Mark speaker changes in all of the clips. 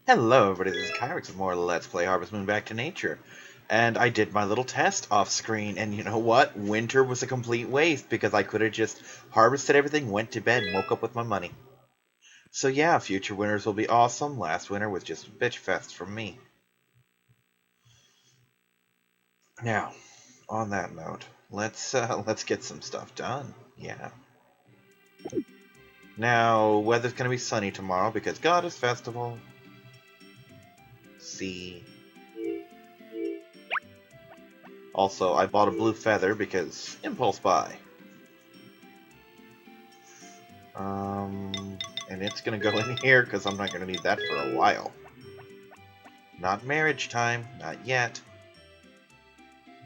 Speaker 1: Hello everybody, this is Kyrix with more Let's Play Harvest Moon Back to Nature. And I did my little test off screen, and you know what? Winter was a complete waste because I could have just harvested everything, went to bed, and woke up with my money. So yeah, future winters will be awesome. Last winter was just a bitch fest from me. Now, on that note, let's get some stuff done. Yeah. Now, weather's gonna be sunny tomorrow because Goddess Festival. See. Also, I bought a blue feather because impulse buy. And it's gonna go in here because I'm not gonna need that for a while. Not marriage time, not yet.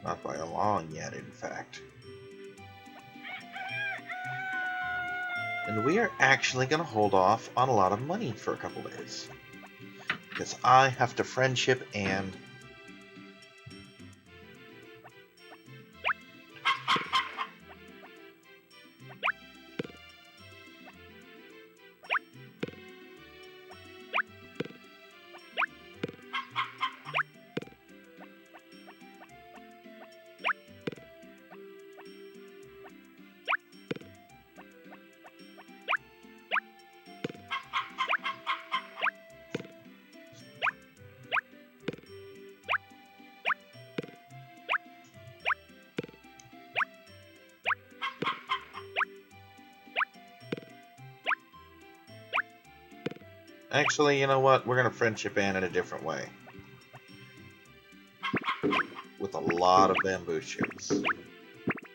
Speaker 1: Not by a long yet, in fact. And we are actually gonna hold off on a lot of money for a couple days. Because I have to friendship and actually, you know what? We're gonna friendship Anne in a different way. With a lot of bamboo shoots.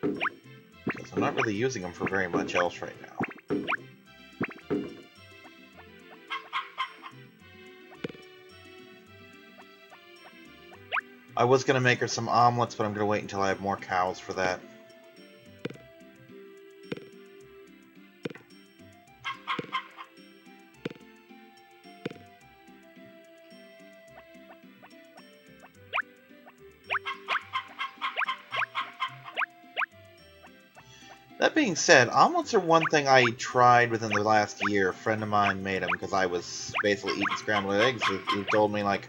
Speaker 1: Because I'm not really using them for very much else right now. I was gonna make her some omelets, but I'm gonna wait until I have more cows for that. That being said, omelets are one thing I tried within the last year. A friend of mine made them because I was basically eating scrambled eggs. He told me, like,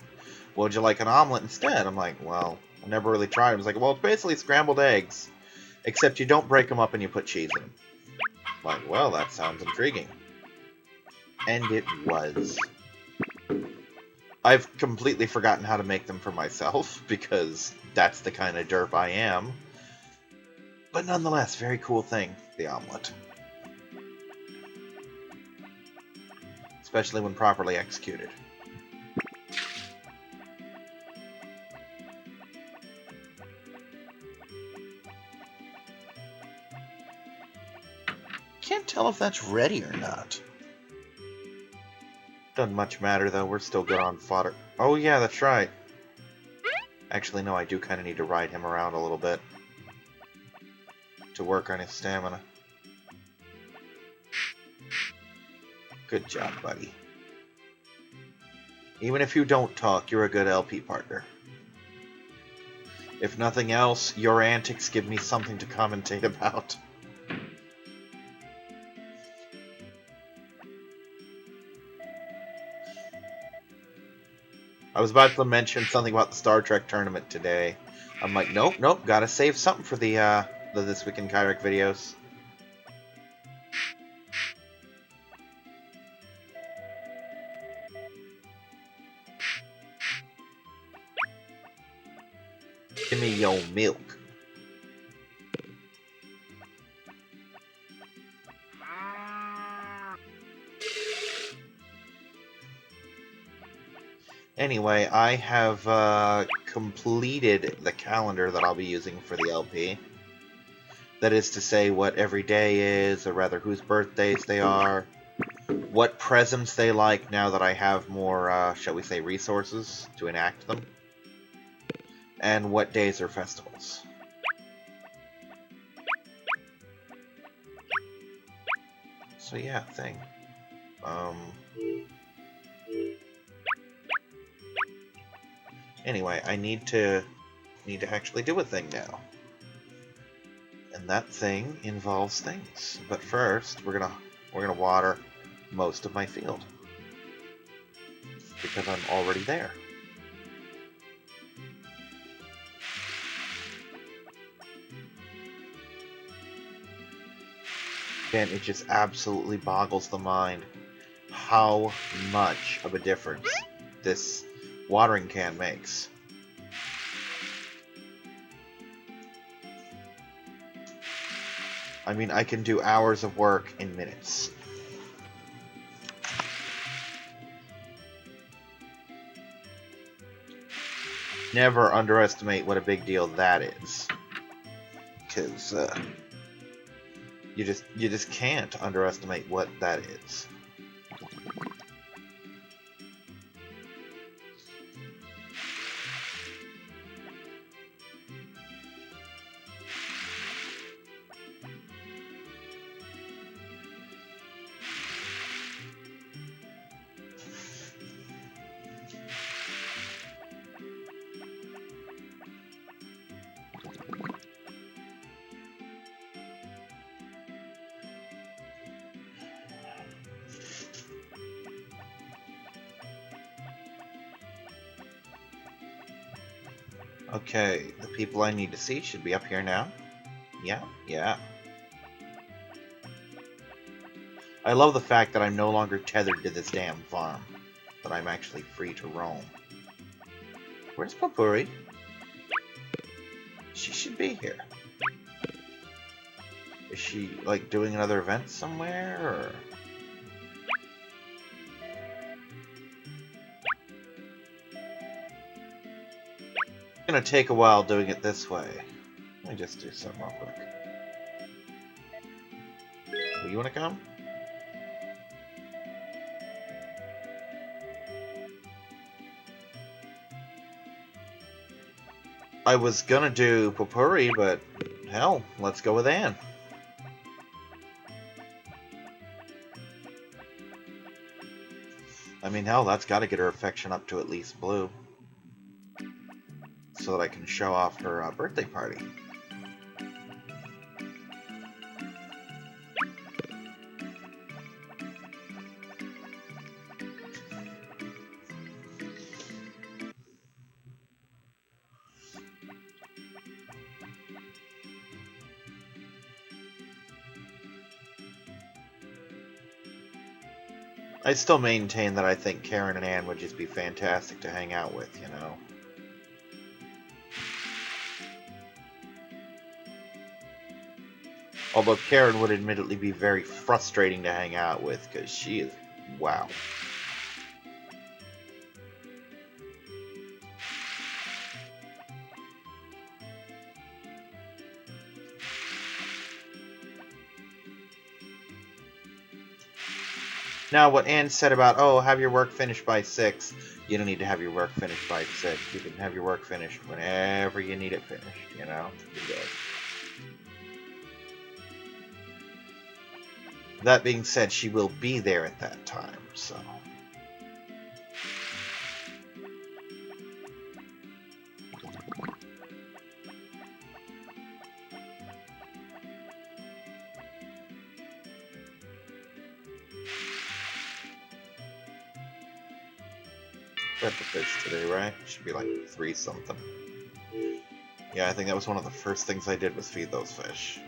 Speaker 1: well, would you like an omelet instead? I'm like, well, I never really tried. He was like, well, it's basically scrambled eggs, except you don't break them up and you put cheese in them. I'm like, well, that sounds intriguing. And it was. I've completely forgotten how to make them for myself because that's the kind of derp I am. But nonetheless, very cool thing, the omelet. Especially when properly executed. Can't tell if that's ready or not. Doesn't much matter though, we're still good on fodder. Oh yeah, that's right. Actually, no, I do kind of need to ride him around a little bit. To work on his stamina. Good job, buddy. Even if you don't talk, you're a good LP partner. If nothing else, your antics give me something to commentate about. I was about to mention something about the Star Trek tournament today. I'm like, nope, gotta save something for the This Week in Kyric videos. Give me your milk. Anyway, I have completed the calendar that I'll be using for the LP. That is to say what every day is, or rather whose birthdays they are, what presents they like now that I have more, shall we say, resources to enact them, and what days are festivals. So yeah, thing. Anyway, I need to actually do a thing now. And that thing involves things. But first, we're gonna water most of my field. because I'm already there. And it just absolutely boggles the mind how much of a difference this watering can makes. I mean, I can do hours of work in minutes. Never underestimate what a big deal that is, because you just can't underestimate what that is. Okay, the people I need to see should be up here now. Yeah. I love the fact that I'm no longer tethered to this damn farm. That I'm actually free to roam. Where's Papuri? She should be here. Is she, like, doing another event somewhere, or...? It's gonna take a while doing it this way. Let me just do something real quick. You wanna come? I was gonna do Popuri, but hell, let's go with Anne. I mean, hell, that's gotta get her affection up to at least blue. So that I can show off her birthday party. I still maintain that I think Karen and Anne would just be fantastic to hang out with, you know? Although Karen would admittedly be very frustrating to hang out with, because she is... wow. Now, what Anne said about, oh, have your work finished by 6, you don't need to have your work finished by 6. You can have your work finished whenever you need it finished, you know? You're good. That being said, she will be there at that time, so... Fed the fish today, right? Should be like 3 something. Yeah, I think that was one of the first things I did was feed those fish.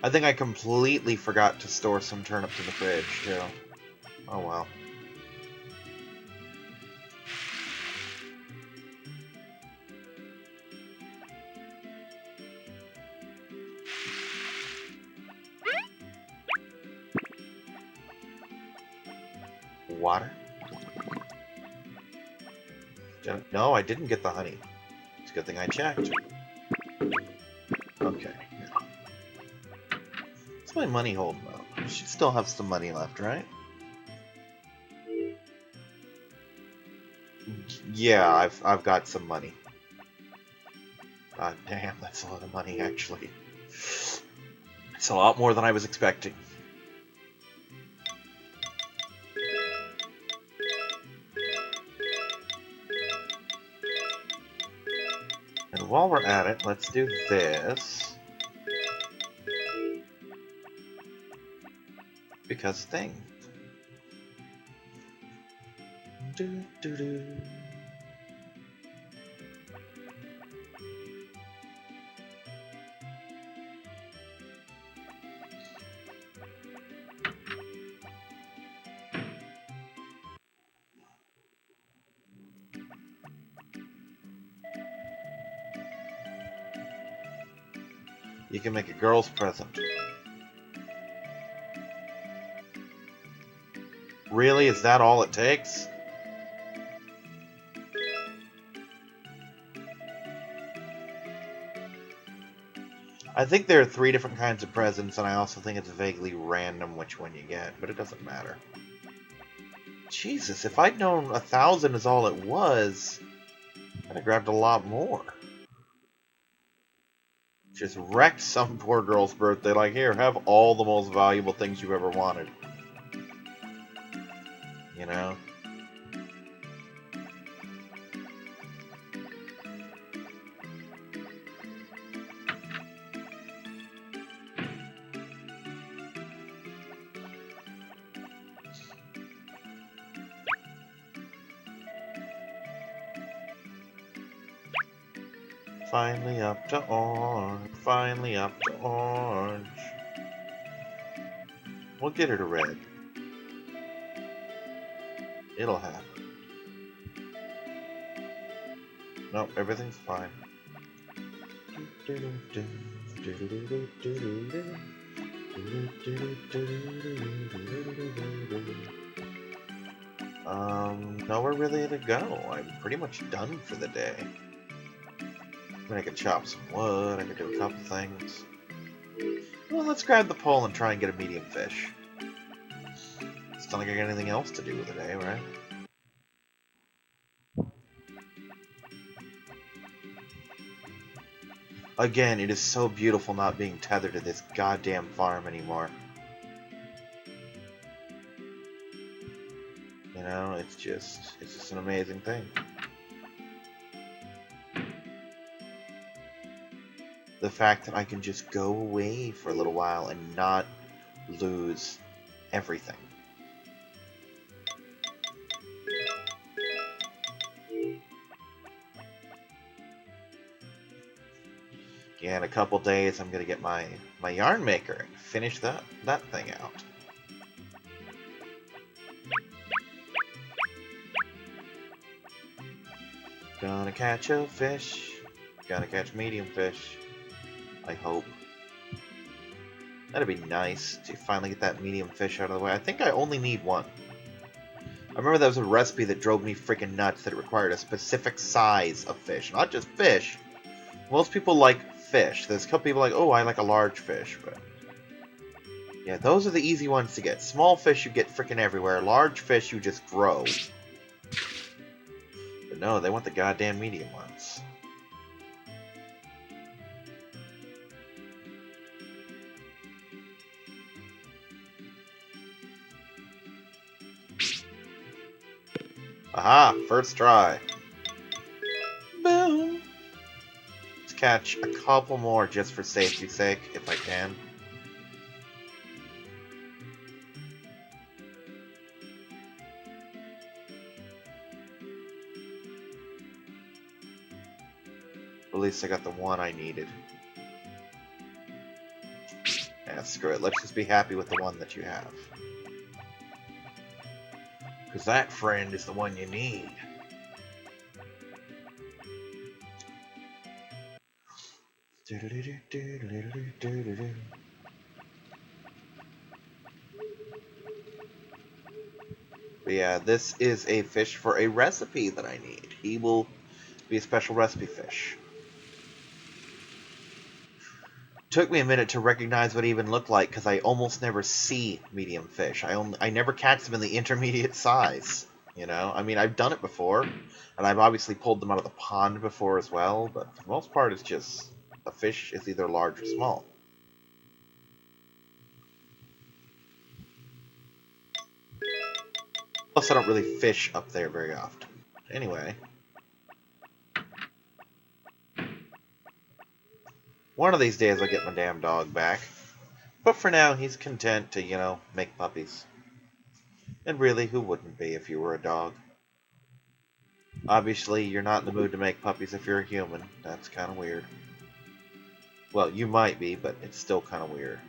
Speaker 1: I think I completely forgot to store some turnips in the fridge, too. Oh well. Water? No, I didn't get the honey. It's a good thing I checked. Okay. What's my money holding up? I should still have some money left, right? Yeah, I've got some money. God damn, that's a lot of money, actually. It's a lot more than I was expecting. And while we're at it, let's do this. Because thing. Do, do, do. You can make a girl's present. Really? Is that all it takes? I think there are 3 different kinds of presents, and I also think it's vaguely random which one you get, but it doesn't matter. Jesus, if I'd known 1,000 is all it was, I'd have grabbed a lot more. Just wrecked some poor girl's birthday, like, here, have all the most valuable things you've ever wanted. You know? Finally up to orange, finally up to orange. We'll get her to red. It'll happen. Nope, everything's fine. Nowhere really to go. I'm pretty much done for the day. I mean, I could chop some wood, I could do a couple things. Well, let's grab the pole and try and get a medium fish. It's not like I got anything else to do with the day, right? Again, it is so beautiful not being tethered to this goddamn farm anymore. You know, it's just an amazing thing. The fact that I can just go away for a little while and not lose everything. Yeah, in a couple days I'm gonna get my yarn maker and finish that thing out. Gonna catch a fish. Gonna catch medium fish. I hope. That'd be nice to finally get that medium fish out of the way. I think I only need one. I remember there was a recipe that drove me freaking nuts that it required a specific size of fish. Not just fish. Most people like fish. There's a couple people like, oh, I like a large fish. But yeah, those are the easy ones to get. Small fish you get freaking everywhere. Large fish you just grow. But no, they want the goddamn medium ones. Aha! First try. Boom! Let's catch a couple more just for safety's sake, if I can. At least I got the one I needed. Yeah, screw it. Let's just be happy with the one that you have. Because that friend is the one you need. But yeah, this is a fish for a recipe that I need. He will be a special recipe fish. Took me a minute to recognize what he even looked like because I almost never see medium fish. I never catch them in the intermediate size. You know, I mean, I've done it before, and I've obviously pulled them out of the pond before as well. But for the most part, it's just a fish is either large or small. Plus, I don't really fish up there very often. Anyway. One of these days I'll get my damn dog back. But for now, he's content to, make puppies. And really, who wouldn't be if you were a dog? Obviously, you're not in the mood to make puppies if you're a human. That's kind of weird. Well, you might be, but it's still kind of weird.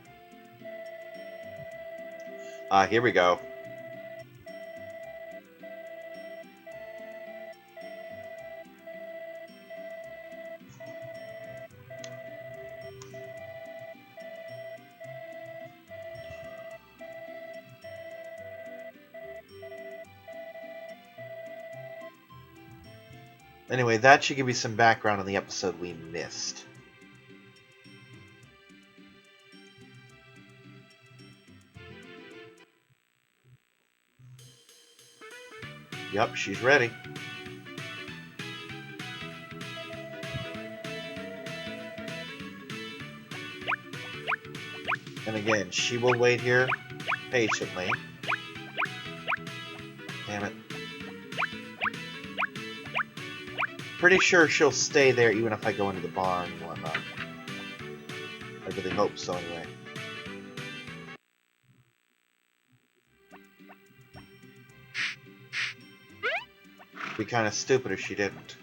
Speaker 1: Here we go. Anyway, that should give you some background on the episode we missed. Yep, she's ready. And again, she will wait here patiently. Damn it. Pretty sure she'll stay there even if I go into the barn and whatnot. I really hope so anyway. It'd be kind of stupid if she didn't.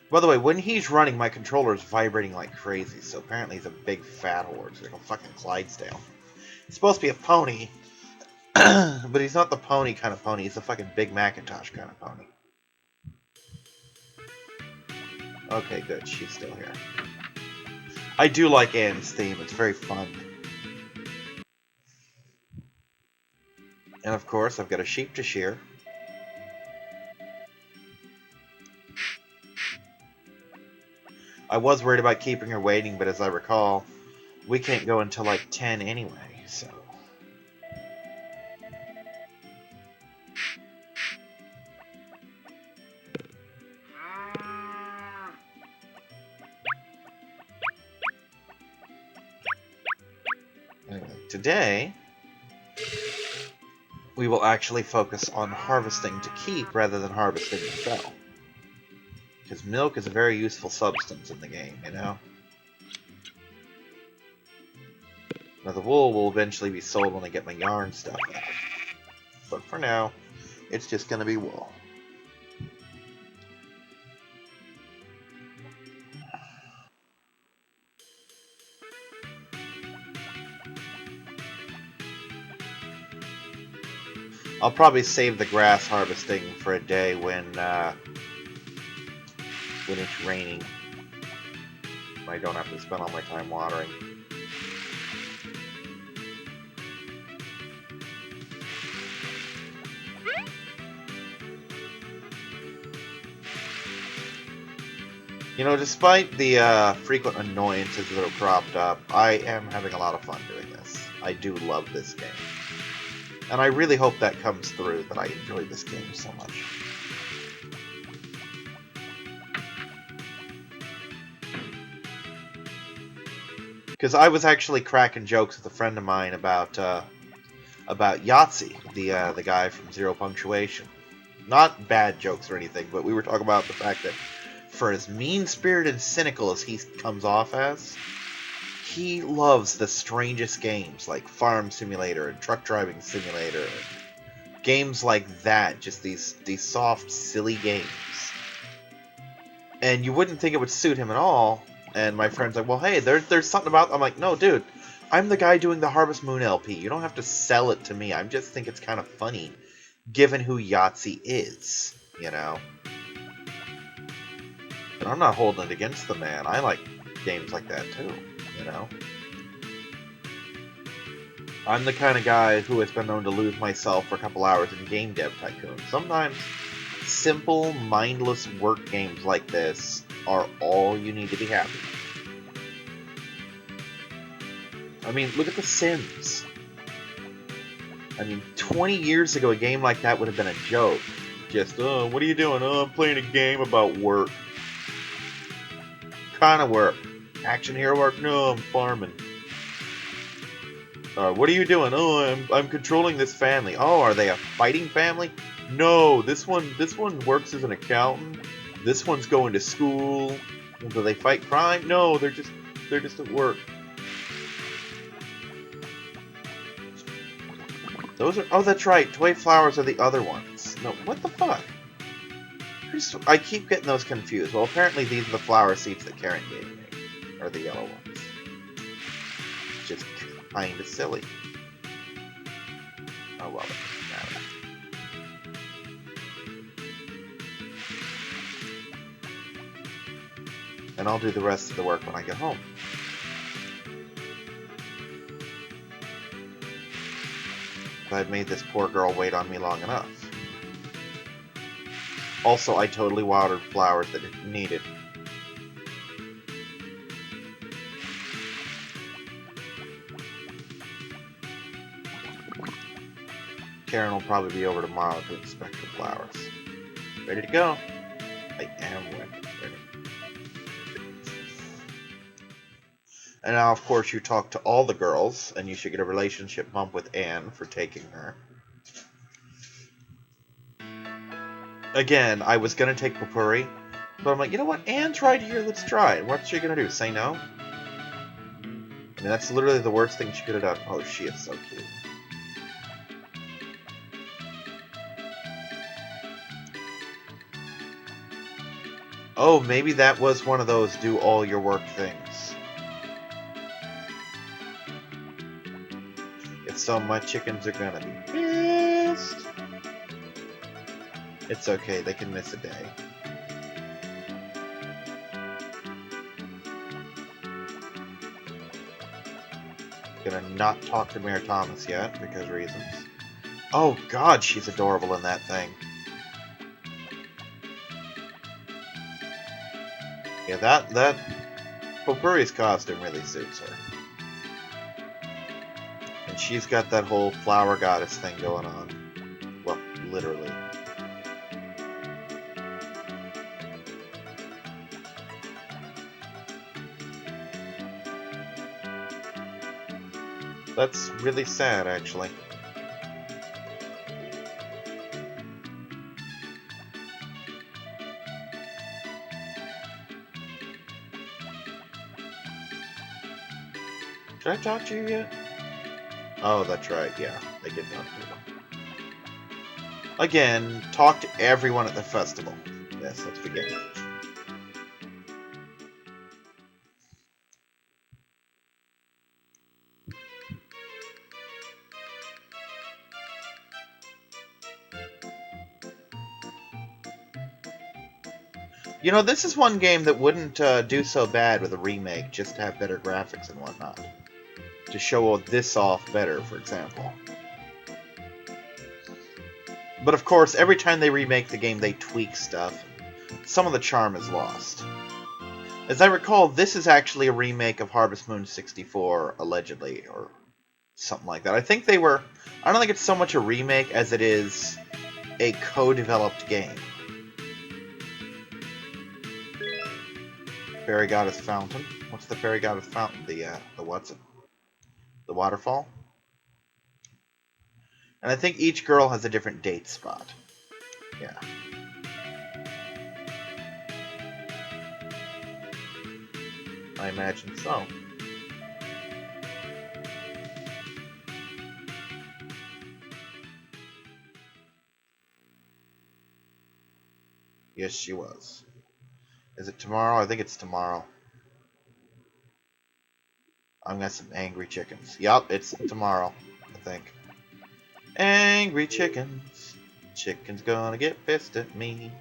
Speaker 1: By the way, when he's running, my controller is vibrating like crazy, so apparently he's a big fat horse, like a fucking Clydesdale. He's supposed to be a pony, but he's not the pony kind of pony, he's a fucking big Macintosh kind of pony. Okay, good, she's still here. I do like Anne's theme, it's very fun. And of course, I've got a sheep to shear. I was worried about keeping her waiting, but as I recall, we can't go until like 10 anyway, so... Anyway, today, we will actually focus on harvesting to keep rather than harvesting to sell. Because milk is a very useful substance in the game, you know? Now the wool will eventually be sold when I get my yarn stuff out. But for now, it's just going to be wool. I'll probably save the grass harvesting for a day when it's raining. I don't have to spend all my time watering. You know, despite the frequent annoyances that have cropped up, I am having a lot of fun doing this. I do love this game. And I really hope that comes through, that I enjoy this game so much. Because I was actually cracking jokes with a friend of mine about Yahtzee, the guy from Zero Punctuation. Not bad jokes or anything, but we were talking about the fact that for as mean-spirited and cynical as he comes off as, he loves the strangest games like Farm Simulator and Truck Driving Simulator and games like that, just these soft, silly games. And you wouldn't think it would suit him at all. And my friend's like, well, hey, there's something about... I'm like, no, dude, I'm the guy doing the Harvest Moon LP. You don't have to sell it to me. I just think it's kind of funny, given who Yahtzee is, you know? And I'm not holding it against the man. I like games like that, too, you know? I'm the kind of guy who has been known to lose myself for a couple hours in Game Dev Tycoon. Sometimes simple, mindless work games like this are all you need to be happy. I mean, look at The Sims. I mean, 20 years ago, a game like that would have been a joke. Just, oh, what are you doing? Oh, I'm playing a game about work. Kind of work. Action hero work? No, I'm farming. What are you doing? Oh, I'm controlling this family. Oh, are they a fighting family? No, this one works as an accountant. This one's going to school. Do they fight crime? No, they're just at work. Those are... Oh, that's right. Toy flowers are the other ones. No, what the fuck? I keep getting those confused. Well, apparently these are the flower seeds that Karen gave me. Or the yellow ones. Just kinda silly. Oh well, it doesn't matter. And I'll do the rest of the work when I get home. I've made this poor girl wait on me long enough. Also, I totally watered flowers that it needed. Karen will probably be over tomorrow to inspect her flowers. Ready to go? I am ready. And now, of course, you talk to all the girls, and you should get a relationship bump with Anne for taking her. Again, I was going to take Popuri, but I'm like, you know what? Anne's right here, let's try it. What's she going to do? Say no? I mean, that's literally the worst thing she could have done. Oh, she is so cute. Oh, maybe that was one of those do all your work things. If so, my chickens are gonna be pissed. It's okay, they can miss a day. Gonna not talk to Mayor Thomas yet, because reasons. Oh god, she's adorable in that thing. Yeah, that Popuri's costume really suits her. And she's got that whole flower goddess thing going on. Well, literally. That's really sad, actually. Did I talk to you yet? Oh, that's right, yeah. They did talk to you. Again, talk to everyone at the festival. Yes, let's begin. You know, this is one game that wouldn't do so bad with a remake, just to have better graphics and whatnot. To show this off better, for example. But of course, every time they remake the game, they tweak stuff. Some of the charm is lost. As I recall, this is actually a remake of Harvest Moon 64, allegedly, or something like that. I think they were... I don't think it's so much a remake as it is a co-developed game. Fairy Goddess Fountain. What's the Fairy Goddess Fountain? The what's it? The waterfall? And I think each girl has a different date spot. Yeah. I imagine so. Yes, she was. Is it tomorrow? I think it's tomorrow. I'm gonna have some angry chickens. Yup, it's tomorrow, I think. Angry chickens. Chicken's gonna get pissed at me.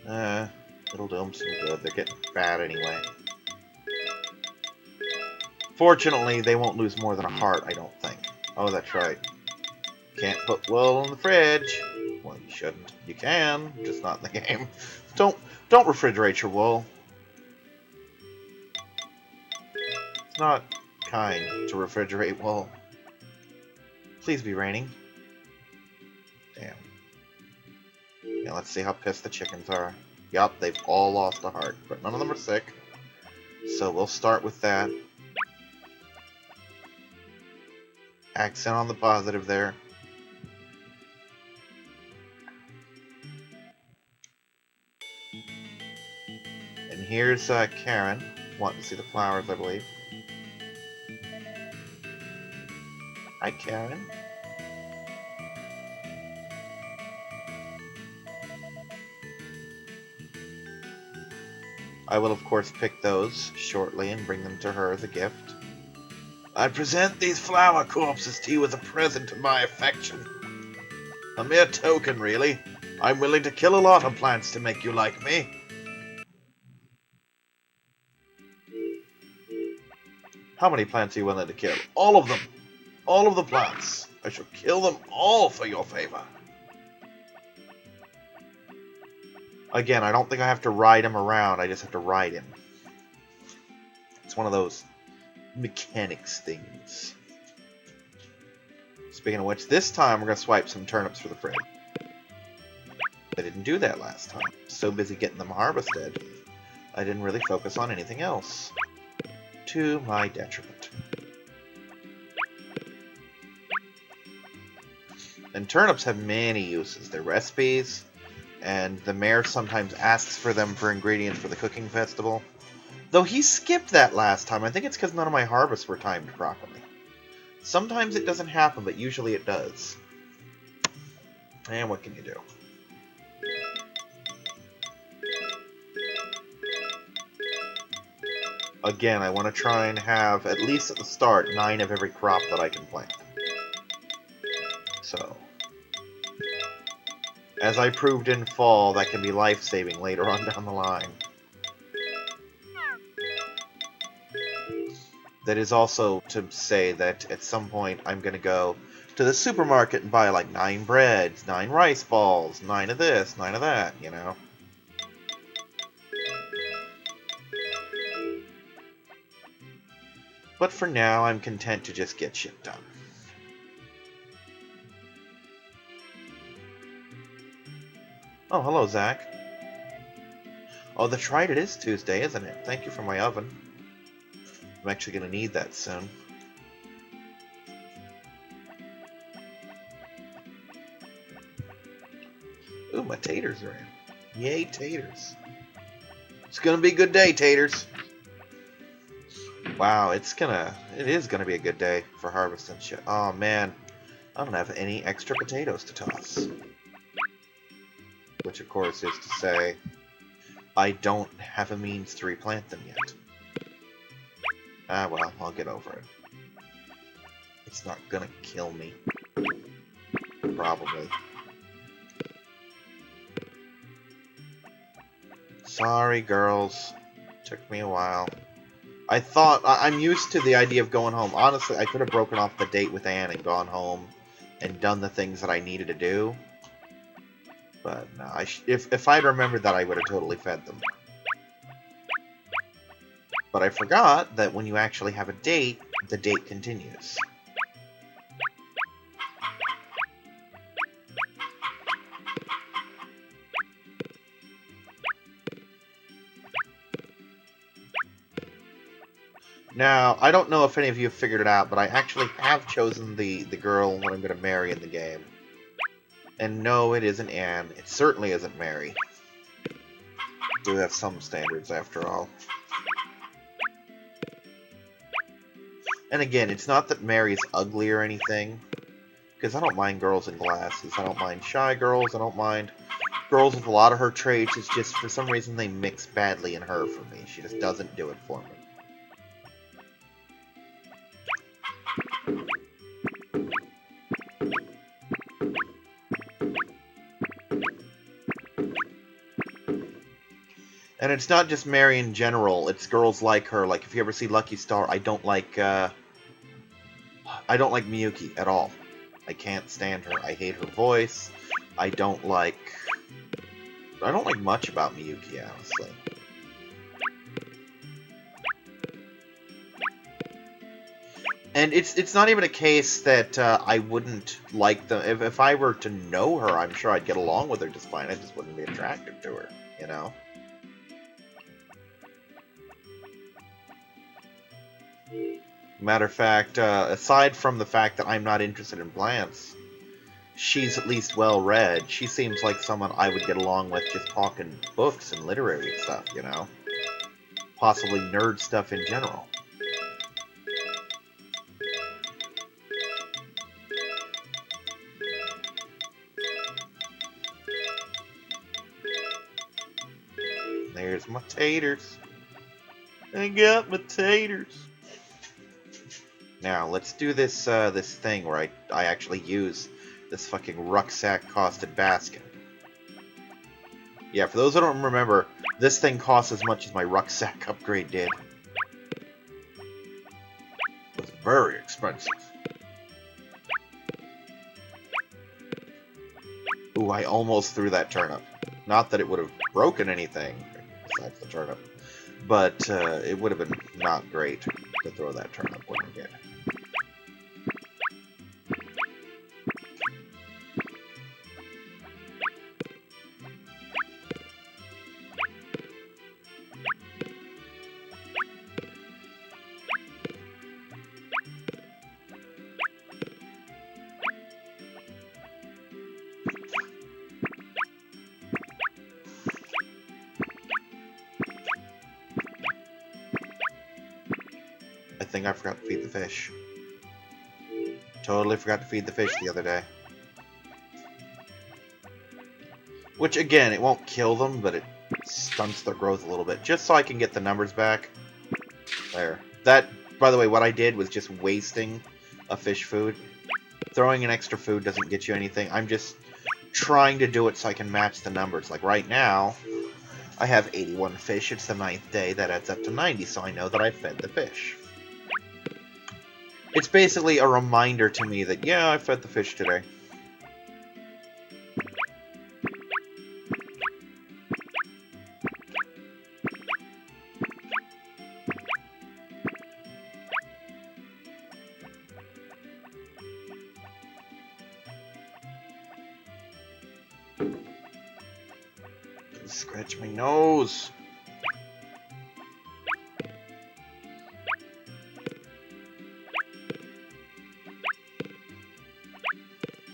Speaker 1: It'll do them some good. They're getting fat anyway. Fortunately, they won't lose more than a heart, I don't think. Oh, that's right. Can't put wool in the fridge. Well, you shouldn't. You can, just not in the game. Don't refrigerate your wool. It's not kind to refrigerate wool. Please be raining. Damn. Yeah, let's see how pissed the chickens are. Yup, they've all lost a heart, but none of them are sick. So we'll start with that. Accent on the positive there. And here's Karen, wanting to see the flowers, I believe. Hi, Karen. I will, of course, pick those shortly and bring them to her as a gift. I present these flower corpses to you as a present of my affection. A mere token, really. I'm willing to kill a lot of plants to make you like me. How many plants are you willing to kill? All of them. All of the plants. I shall kill them all for your favor. Again, I don't think I have to ride him around. I just have to ride him. It's one of those mechanics things. Speaking of which, this time we're going to swipe some turnips for the friend. I didn't do that last time. So busy getting them harvested, I didn't really focus on anything else. To my detriment. And turnips have many uses. They're recipes, and the mayor sometimes asks for them for ingredients for the cooking festival. Though he skipped that last time. I think it's because none of my harvests were timed properly. Sometimes it doesn't happen, but usually it does. And what can you do? Again, I want to try and have, at least at the start, 9 of every crop that I can plant. So, as I proved in fall, that can be life-saving later on down the line. That is also to say that at some point I'm going to go to the supermarket and buy like 9 breads, 9 rice balls, 9 of this, 9 of that, you know? But for now, I'm content to just get shit done. Oh, hello, Zach. Oh, that's right, it is Tuesday, isn't it? Thank you for my oven. I'm actually going to need that soon. Ooh, my taters are in. Yay, taters. It's going to be a good day, taters. Wow, it is gonna be a good day for harvesting shit. Oh man, I don't have any extra potatoes to toss. Which of course is to say, I don't have a means to replant them yet. Ah well, I'll get over it. It's not gonna kill me. Probably. Sorry, girls. Took me a while. I'm used to the idea of going home. Honestly, I could have broken off the date with Anne and gone home and done the things that I needed to do. But no, if I'd remembered that, I would have totally fed them. But I forgot that when you actually have a date, the date continues. Now, I don't know if any of you have figured it out, but I actually have chosen the girl that I'm going to marry in the game. And no, it isn't Anne. It certainly isn't Mary. Do have some standards, after all. And again, it's not that Mary's ugly or anything, because I don't mind girls in glasses. I don't mind shy girls. I don't mind girls with a lot of her traits. It's just, for some reason, they mix badly in her for me. She just doesn't do it for me. And it's not just Mary in general, it's girls like her. Like, if you ever see Lucky Star, I don't like Miyuki at all. I can't stand her. I hate her voice. I don't like much about Miyuki, honestly. And it's not even a case that I wouldn't like them. If I were to know her, I'm sure I'd get along with her just fine. I just wouldn't be attracted to her, you know? Matter of fact, aside from the fact that I'm not interested in plants, she's at least well-read. She seems like someone I would get along with just talking books and literary stuff, you know? possibly nerd stuff in general. There's my taters. I got my taters. Now let's do this this thing where I actually use this fucking rucksack costed basket. Yeah, for those who don't remember, this thing costs as much as my rucksack upgrade did. It was very expensive. Ooh, I almost threw that turnip. Not that it would have broken anything, besides the turnip, but it would have been not great to throw that turnip when we did. I think I forgot to feed the fish. Totally forgot to feed the fish the other day. Which, again, it won't kill them, but it stunts their growth a little bit. Just so I can get the numbers back. There. That, by the way, what I did was just wasting a fish food. Throwing an extra food doesn't get you anything. I'm just trying to do it so I can match the numbers. Like right now, I have 81 fish. It's the 9th day. That adds up to 90, so I know that I fed the fish. It's basically a reminder to me that, yeah, I fed the fish today. Scratch my nose.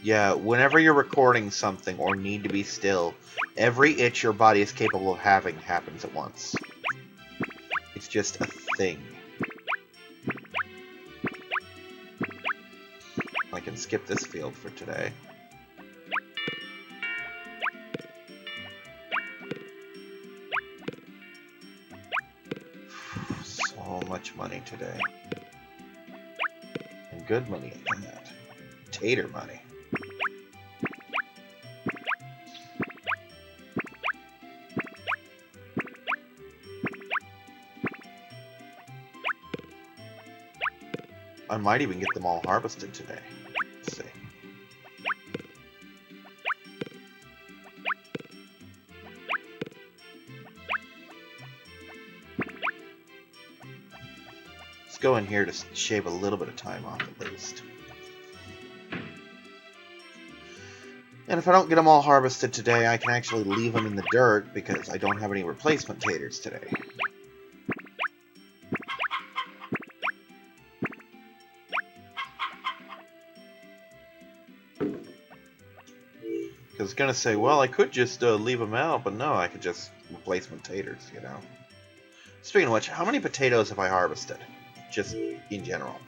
Speaker 1: Yeah, whenever you're recording something or need to be still, every itch your body is capable of having happens at once. It's just a thing. I can skip this field for today. So much money today. And good money in that. Tater money. I might even get them all harvested today. Let's see. Let's go in here to shave a little bit of time off at least. And if I don't get them all harvested today, I can actually leave them in the dirt because I don't have any replacement taters today. I was gonna say, well, I could just leave them out, but no, I could just replacement taters, you know. Speaking of which, how many potatoes have I harvested? Just in general.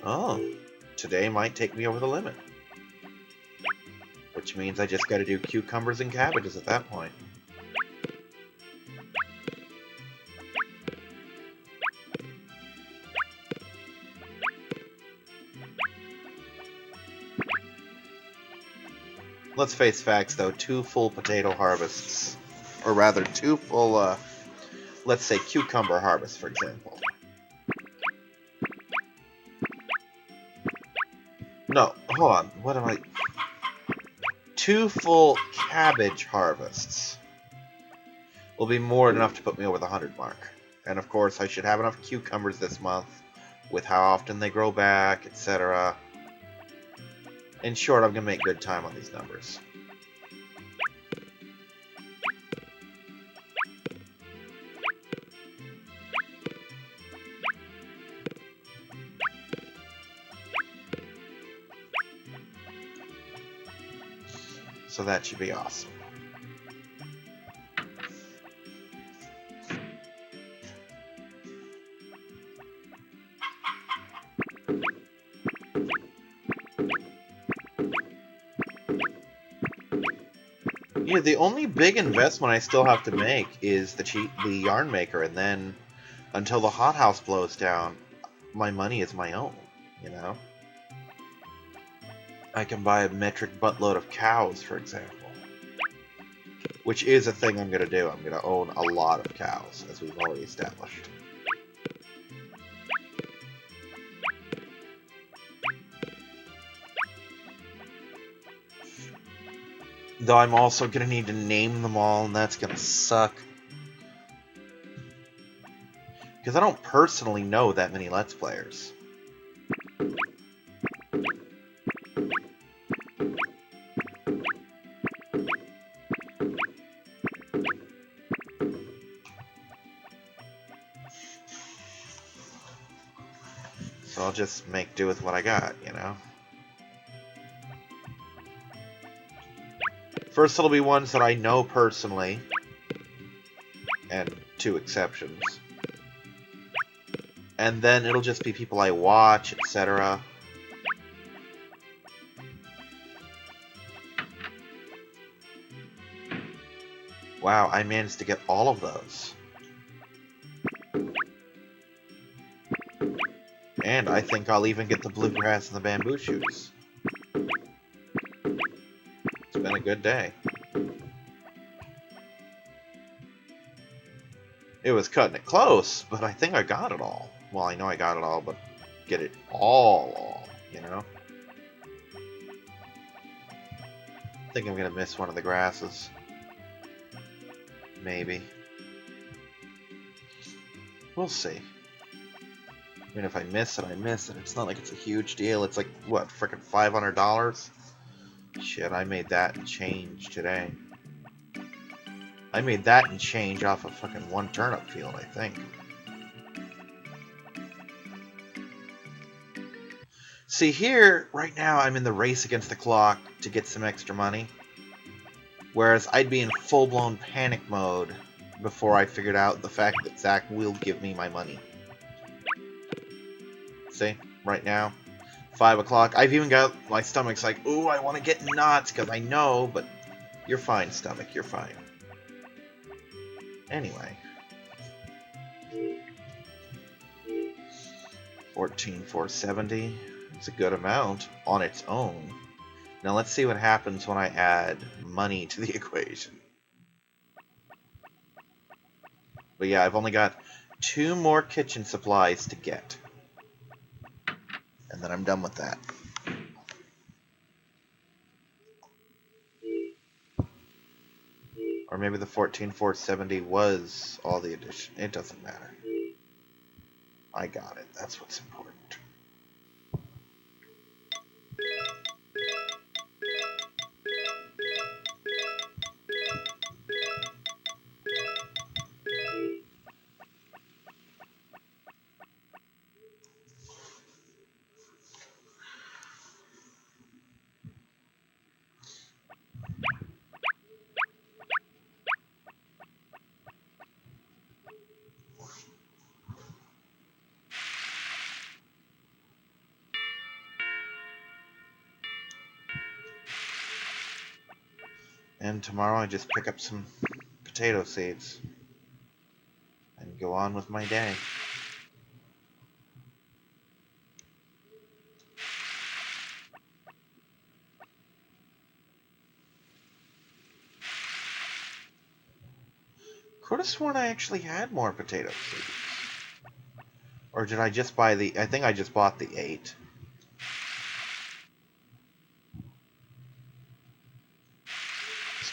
Speaker 1: Oh, today might take me over the limit. Which means I just gotta do cucumbers and cabbages at that point. Let's face facts, though. 2 full potato harvests, or rather 2 full, let's say cucumber harvests, for example. No, hold on. What am I... 2 full cabbage harvests will be more than enough to put me over the 100 mark. And of course, I should have enough cucumbers this month, with how often they grow back, etc. In short, I'm going to make good time on these numbers. So that should be awesome. Yeah, the only big investment I still have to make is the yarn maker, and then until the hothouse blows down, my money is my own, you know? I can buy a metric buttload of cows, for example. Which is a thing I'm going to do. I'm going to own a lot of cows, as we've already established. Though I'm also going to need to name them all, and that's going to suck. Because I don't personally know that many Let's Players. So I'll just make do with what I got, you know? First it'll be ones that I know personally, and 2 exceptions. And then it'll just be people I watch, etc. Wow, I managed to get all of those. And I think I'll even get the bluegrass and the bamboo shoots. It's been a good day. It was cutting it close, but I think I got it all. Well, I know I got it all, but get it all, you know? I think I'm gonna miss one of the grasses. Maybe. We'll see. I mean, if I miss it, I miss it. It's not like it's a huge deal. It's like, what, frickin' $500? Shit, I made that and change today. I made that and change off of fucking 1 turnip field, I think. See, here, right now, I'm in the race against the clock to get some extra money. Whereas I'd be in full-blown panic mode before I figured out the fact that Zach will give me my money. See? Right now. 5 o'clock. I've even got... My stomach's like, ooh, I want to get knots, because I know, but... You're fine, stomach. You're fine. Anyway. 14,470. It's a good amount on its own. Now let's see what happens when I add money to the equation. But yeah, I've only got 2 more kitchen supplies to get. And then I'm done with that. Or maybe the 14,470 was all the addition. It doesn't matter. I got it. That's what's important. And tomorrow I just pick up some potato seeds and go on with my day. Could have sworn I actually had more potato seeds. Or did I just buy the... I think I just bought the 8.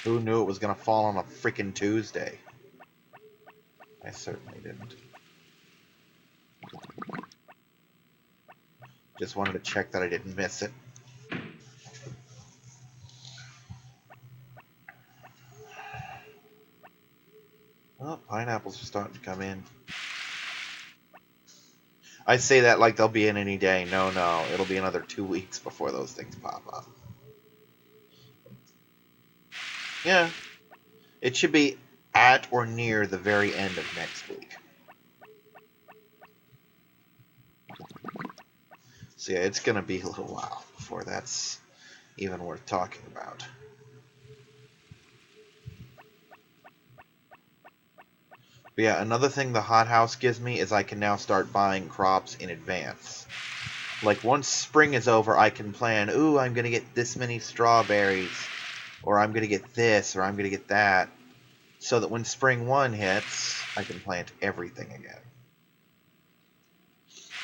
Speaker 1: Who knew it was going to fall on a freaking Tuesday? I certainly didn't. Just wanted to check that I didn't miss it. Oh, pineapples are starting to come in. I say that like they'll be in any day. No, no. It'll be another 2 weeks before those things pop up. Yeah. It should be at or near the very end of next week. So yeah, it's going to be a little while before that's even worth talking about. But yeah, another thing the hothouse gives me is I can now start buying crops in advance. Like, once spring is over, I can plan, ooh, I'm going to get this many strawberries, or I'm going to get this, or I'm going to get that, so that when spring 1 hits, I can plant everything again.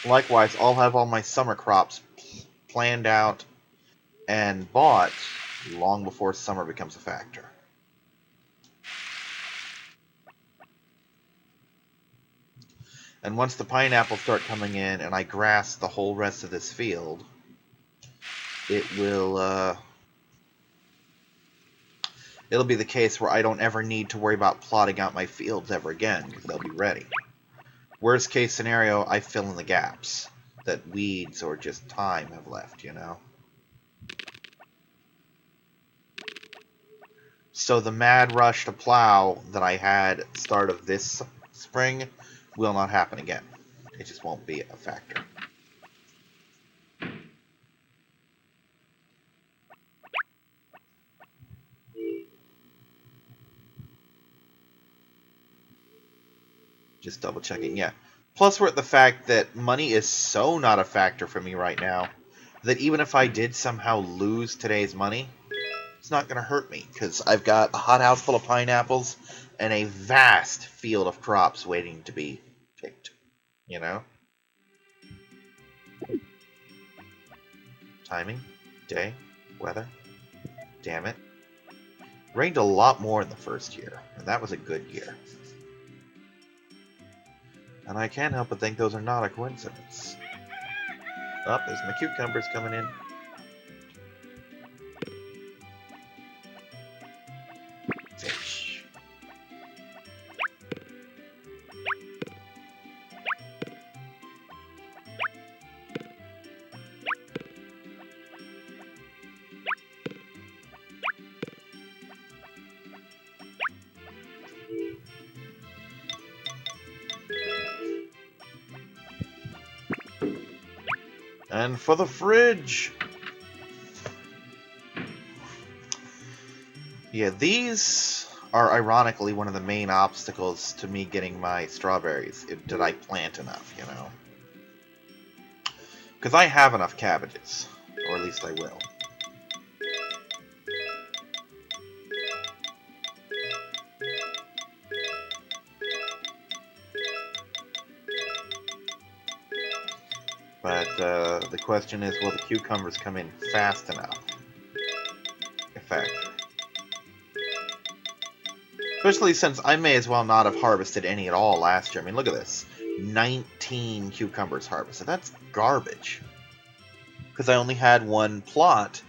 Speaker 1: Likewise, I'll have all my summer crops planned out and bought long before summer becomes a factor. And once the pineapples start coming in and I grass the whole rest of this field, it will, it'll be the case where I don't ever need to worry about plotting out my fields ever again, because they'll be ready. Worst case scenario, I fill in the gaps that weeds or just time have left, you know? So the mad rush to plow that I had at the start of this spring will not happen again. It just won't be a factor. Just double checking, yeah. Plus, we're at the fact that money is so not a factor for me right now that even if I did somehow lose today's money, it's not going to hurt me because I've got a hothouse full of pineapples and a vast field of crops waiting to be picked. You know? Timing, day, weather. Damn it. Rained a lot more in the first year, and that was a good year. And I can't help but think those are not a coincidence. Oh, there's my cucumbers coming in. Fish. And for the fridge! Yeah, these are ironically one of the main obstacles to me getting my strawberries. Did I plant enough, you know? Because I have enough cabbages. Or at least I will. But the question is, will the cucumbers come in fast enough? In fact, especially since I may as well not have harvested any at all last year. I mean, look at this. 19 cucumbers harvested. That's garbage. Because I only had one plot,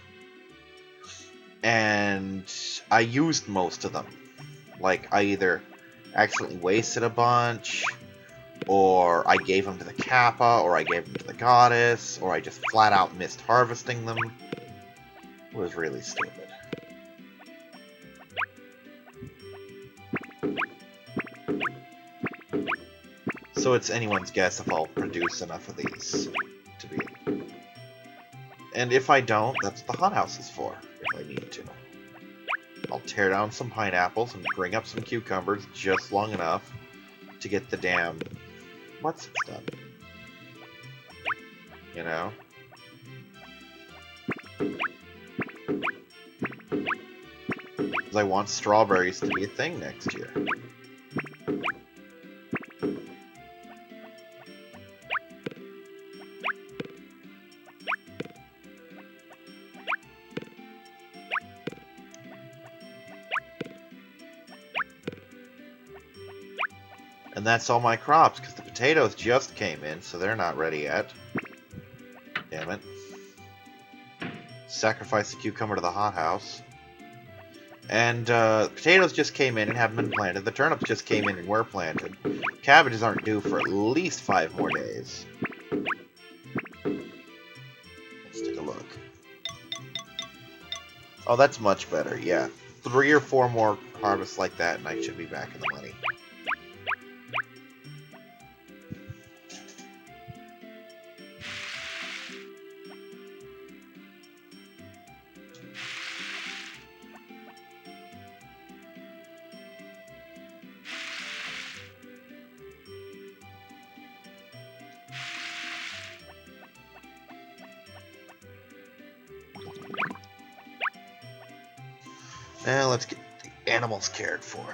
Speaker 1: and I used most of them. Like, I either accidentally wasted a bunch, or I gave them to the Kappa, or I gave them to the Goddess, or I just flat out missed harvesting them. It was really stupid. So it's anyone's guess if I'll produce enough of these to be... And if I don't, that's what the hothouse is for, if I need to. I'll tear down some pineapples and bring up some cucumbers just long enough to get the damn... What's it done? You know? Because I want strawberries to be a thing next year. And that's all my crops, because the potatoes just came in, so they're not ready yet. Damn it. Sacrifice the cucumber to the hothouse. And potatoes just came in and haven't been planted. The turnips just came in and were planted. Cabbages aren't due for at least 5 more days. Let's take a look. Oh, that's much better, yeah. 3 or 4 more harvests like that, and I should be back in the money. Now let's get the animals cared for.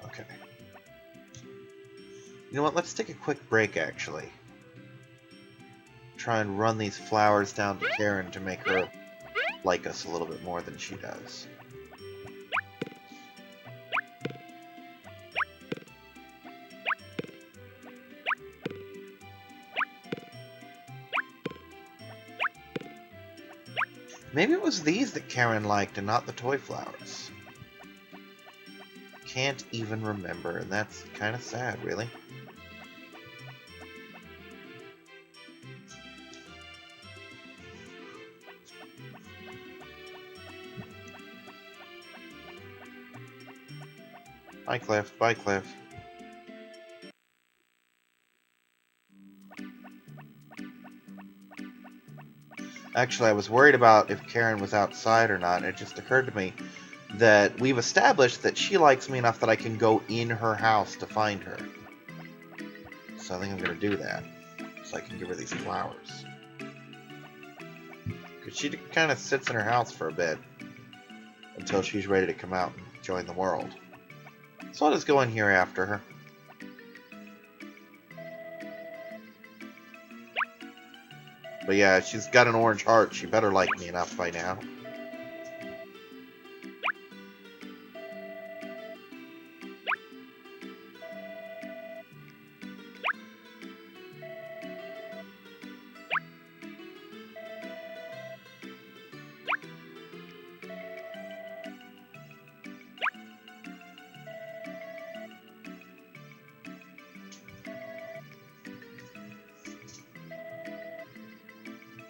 Speaker 1: Okay. You know what? Let's take a quick break, actually. Try and run these flowers down to Karen to make her like us a little bit more than she does. Maybe it was these that Karen liked and not the toy flowers. Can't even remember, and that's kind of sad, really. Bye, Cliff. Bye, Cliff. Actually, I was worried about if Karen was outside or not, and it just occurred to me that we've established that she likes me enough that I can go in her house to find her. So I think I'm going to do that, so I can give her these flowers. Because she kind of sits in her house for a bit, until she's ready to come out and join the world. So I'll just go in here after her. But yeah, she's got an orange heart. She better like me enough by now.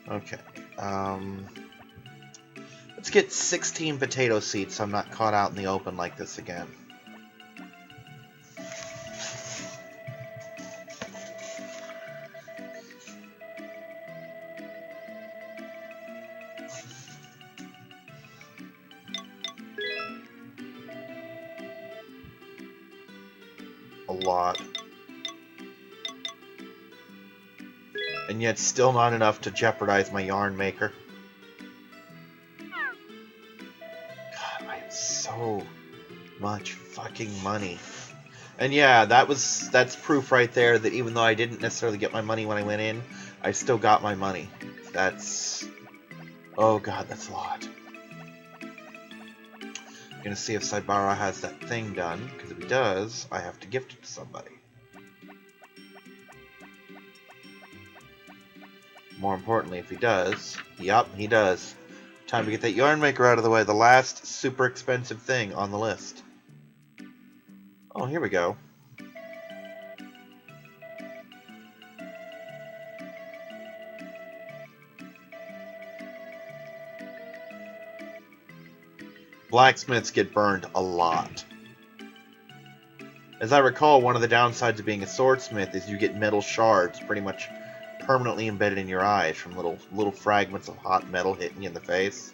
Speaker 1: Okay. Let's get 16 potato seeds so I'm not caught out in the open like this again. A lot. And yet still not enough to jeopardize my yarn maker. God, I have so much fucking money. And yeah, that's proof right there that even though I didn't necessarily get my money when I went in, I still got my money. That's... oh god, that's a lot. I'm gonna see if Saibara has that thing done, because if he does, I have to gift it to somebody. More importantly, if he does... yup, he does. Time to get that yarn maker out of the way, the last super expensive thing on the list. Oh, here we go. Blacksmiths get burned a lot. As I recall, one of the downsides of being a swordsmith is you get metal shards pretty much permanently embedded in your eyes from little fragments of hot metal hitting you in the face.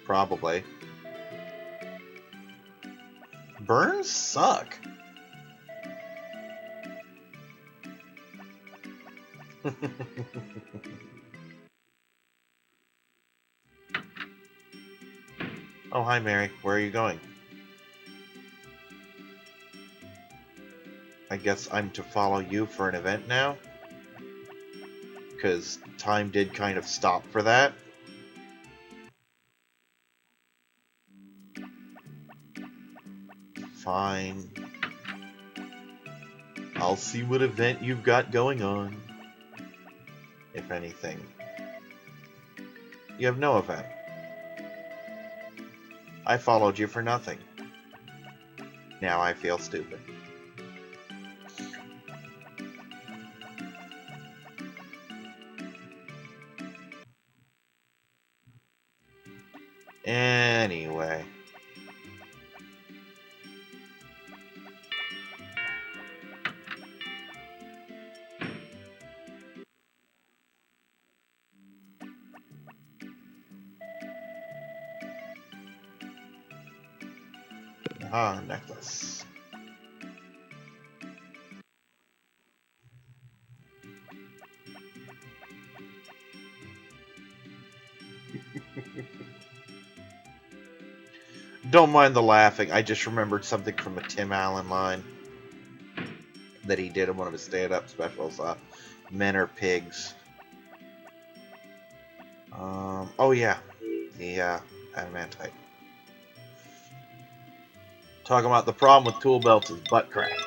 Speaker 1: Probably. Burns suck. Oh, hi, Mary. Where are you going? I guess I'm to follow you for an event now? Because time did kind of stop for that. Fine. I'll see what event you've got going on. If anything. You have no event. I followed you for nothing. Now I feel stupid. Anyway. Ah, necklace. Don't mind the laughing. I just remembered something from a Tim Allen line that he did in one of his stand-up specials. Men are pigs. Oh yeah, the adamantite. Talking about the problem with tool belts is butt crack.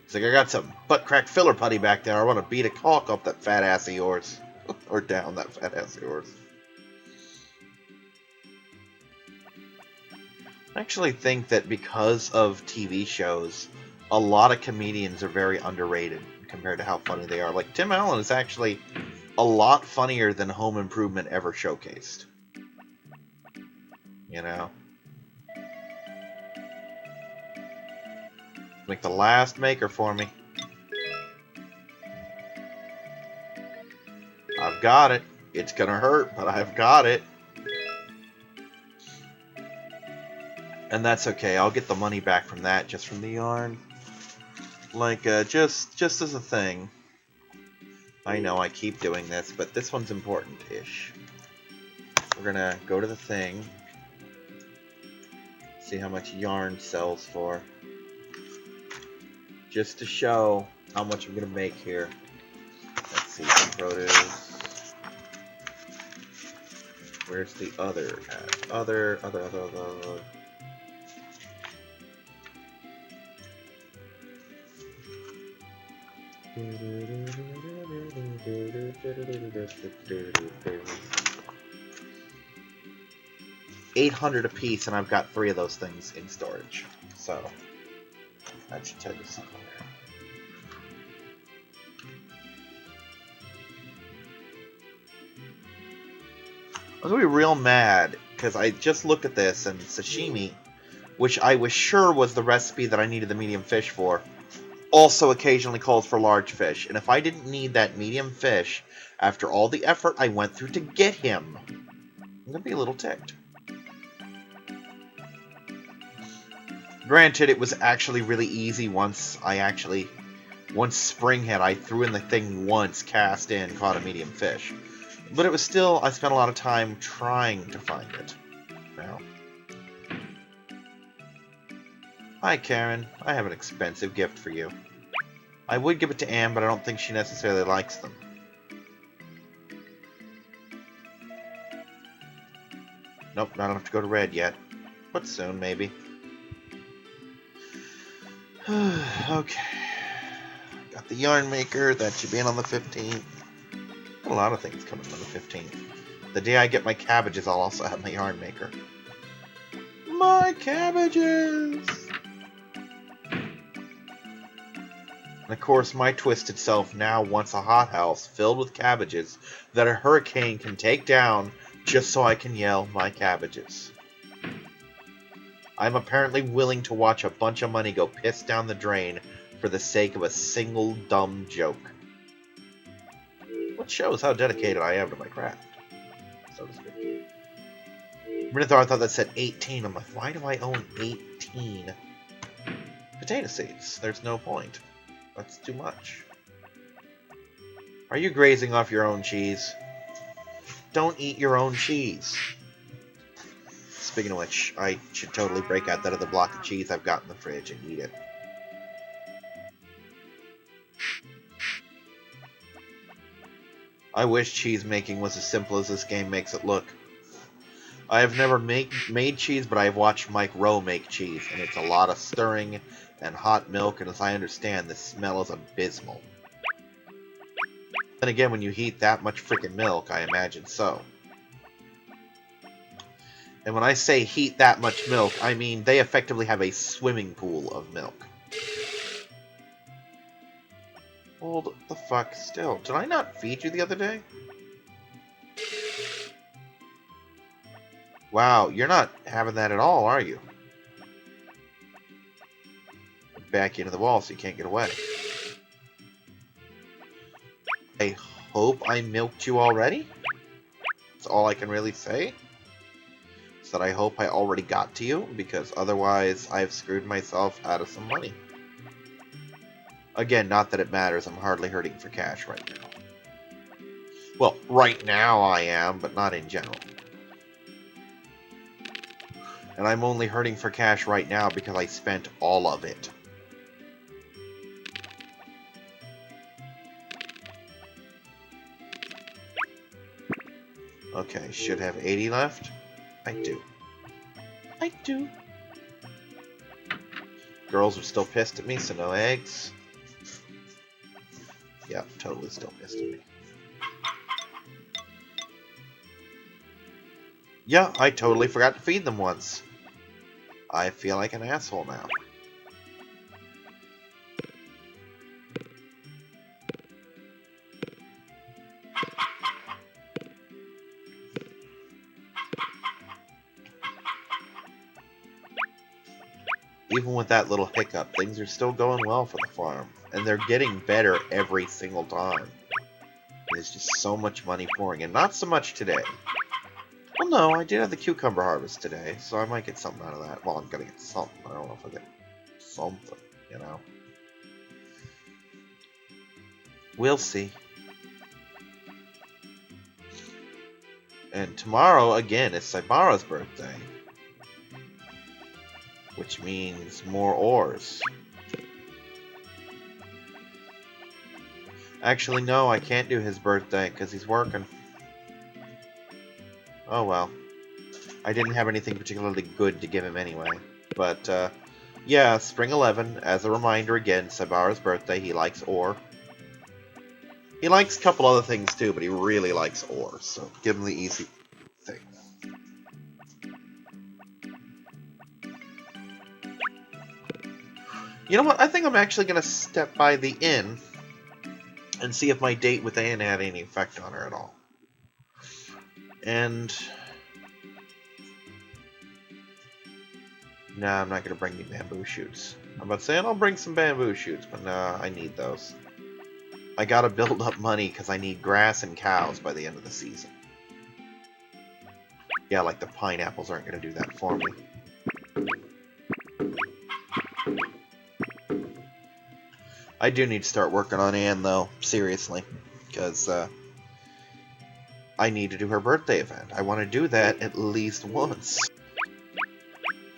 Speaker 1: It's like, I got some butt crack filler putty back there. I want to beat a caulk up that fat ass of yours. Or down that fat ass of yours. I actually think that because of TV shows, a lot of comedians are very underrated compared to how funny they are. Like, Tim Allen is actually a lot funnier than Home Improvement ever showcased. You know? Make the last maker for me. I've got it. It's gonna hurt, but I've got it. And that's okay. I'll get the money back from that, just from the yarn. Like, just as a thing. I know I keep doing this, but this one's important-ish. We're gonna go to the thing. See how much yarn sells for. Just to show how much I'm gonna make here. Let's see, produce. Where's the other at? Other. 800 apiece, and I've got 3 of those things in storage. So that should tell you something there. I was gonna be real mad because I just looked at this, and sashimi, which I was sure was the recipe that I needed the medium fish for, also occasionally calls for large fish. And if I didn't need that medium fish after all the effort I went through to get him, I'm gonna be a little ticked. Granted, it was actually really easy once spring hit, I threw in the thing once, cast in, caught a medium fish. But it was still, I spent a lot of time trying to find it. Now. Hi, Karen. I have an expensive gift for you. I would give it to Anne, but I don't think she necessarily likes them. Nope, not enough to go to red yet. But soon, maybe. Okay. Got the yarn maker. That should be in on the 15th. Got a lot of things coming on the 15th. The day I get my cabbages, I'll also have my yarn maker. My cabbages! And of course, my twisted self now wants a hothouse filled with cabbages that a hurricane can take down just so I can yell, my cabbages. I'm apparently willing to watch a bunch of money go piss down the drain for the sake of a single dumb joke. Which shows how dedicated I am to my craft, so to speak. A minute ago I thought that said 18. I'm like, why do I own 18 potato seeds? There's no point. That's too much. Are you grazing off your own cheese? Don't eat your own cheese. Speaking of which, I should totally break out that other block of cheese I've got in the fridge and eat it. I wish cheese making was as simple as this game makes it look. I have never made cheese, but I have watched Mike Rowe make cheese, and it's a lot of stirring and hot milk, and as I understand, the smell is abysmal. Then again, when you heat that much freaking milk, I imagine so. And when I say heat that much milk, I mean they effectively have a swimming pool of milk. Hold the fuck still. Did I not feed you the other day? Wow, you're not having that at all, are you? Back into the wall so you can't get away. I hope I milked you already? That's all I can really say. So that I hope I already got to you, because otherwise I've screwed myself out of some money. Again, not that it matters, I'm hardly hurting for cash right now. Well, right now I am, but not in general. And I'm only hurting for cash right now because I spent all of it. Okay, should have 80 left. I do. I do. Girls are still pissed at me, so no eggs. Yeah, totally still pissed at me. Yeah, I totally forgot to feed them once. I feel like an asshole now. Even with that little hiccup, things are still going well for the farm. And they're getting better every single time. There's just so much money pouring in. Not so much today. Well, no, I did have the cucumber harvest today, so I might get something out of that. Well, I'm gonna get something. I don't know if I get something, you know? We'll see. And tomorrow, again, is Saibara's birthday. Which means more ores. Actually, no, I can't do his birthday because he's working. Oh well. I didn't have anything particularly good to give him anyway. But, yeah, Spring 11, as a reminder again, Saibara's birthday, he likes ore. He likes a couple other things too, but he really likes ore, so give him the easy thing. You know what? I think I'm actually going to step by the inn and see if my date with Anne had any effect on her at all. And... nah, I'm not going to bring any bamboo shoots. I'm about to say I'll bring some bamboo shoots, but nah, I need those. I gotta build up money because I need grass and cows by the end of the season. Yeah, like the pineapples aren't going to do that for me. I do need to start working on Anne, though, seriously, because I need to do her birthday event. I want to do that at least once.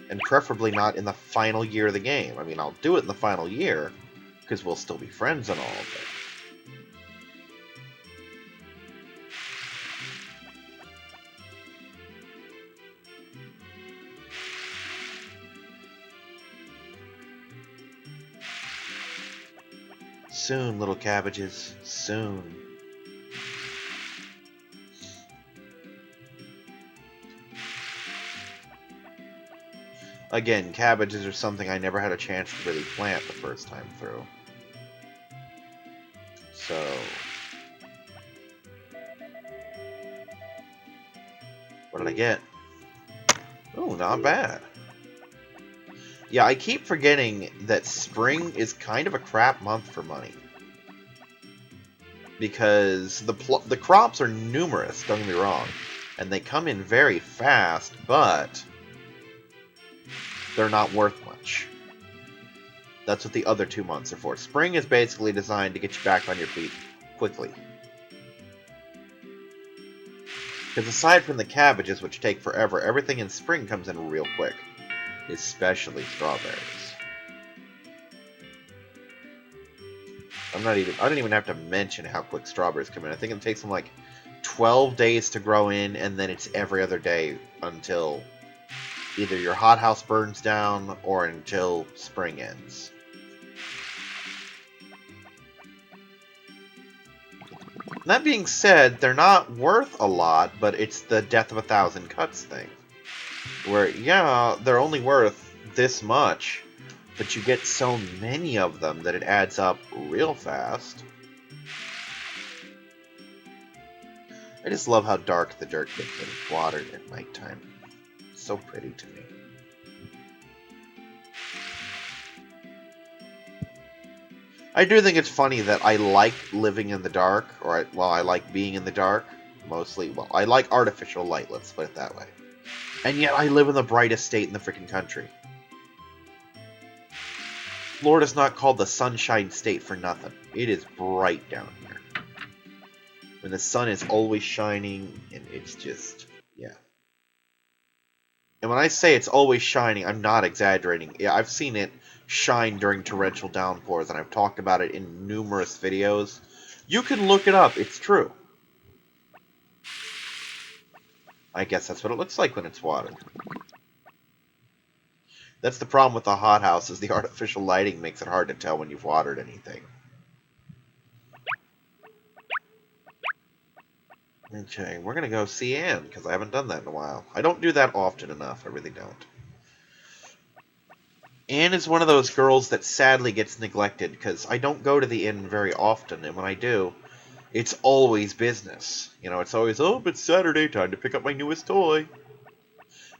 Speaker 1: And preferably not in the final year of the game. I mean, I'll do it in the final year, because we'll still be friends and all of it. Soon, little cabbages. Soon. Again, cabbages are something I never had a chance to really plant the first time through. So... what did I get? Ooh, not bad. Yeah, I keep forgetting that spring is kind of a crap month for money. Because the crops are numerous, don't get me wrong. And they come in very fast, but they're not worth much. That's what the other 2 months are for. Spring is basically designed to get you back on your feet quickly. Because aside from the cabbages, which take forever, everything in spring comes in real quick. Especially strawberries. I don't even have to mention how quick strawberries come in. I think it takes them like 12 days to grow in, and then it's every other day until either your hothouse burns down or until spring ends. That being said, they're not worth a lot, but it's the death of 1,000 cuts thing. Where, yeah, they're only worth this much, but you get so many of them that it adds up real fast. I just love how dark the dirt gets when it's watered at nighttime. It's so pretty to me. I do think it's funny that I like living in the dark, or I like being in the dark, mostly. Well, I like artificial light, let's put it that way. And yet I live in the brightest state in the freaking country. Florida's not called the Sunshine State for nothing. It is bright down here. When the sun is always shining, and it's just, yeah. And when I say it's always shining, I'm not exaggerating. Yeah, I've seen it shine during torrential downpours, and I've talked about it in numerous videos. You can look it up, it's true. I guess that's what it looks like when it's watered. That's the problem with the hothouse, is the artificial lighting makes it hard to tell when you've watered anything. Okay, we're gonna go see Anne, because I haven't done that in a while. I don't do that often enough, I really don't. Anne is one of those girls that sadly gets neglected, because I don't go to the inn very often, and when I do, it's always business. You know, it's always, oh, it's Saturday, time to pick up my newest toy.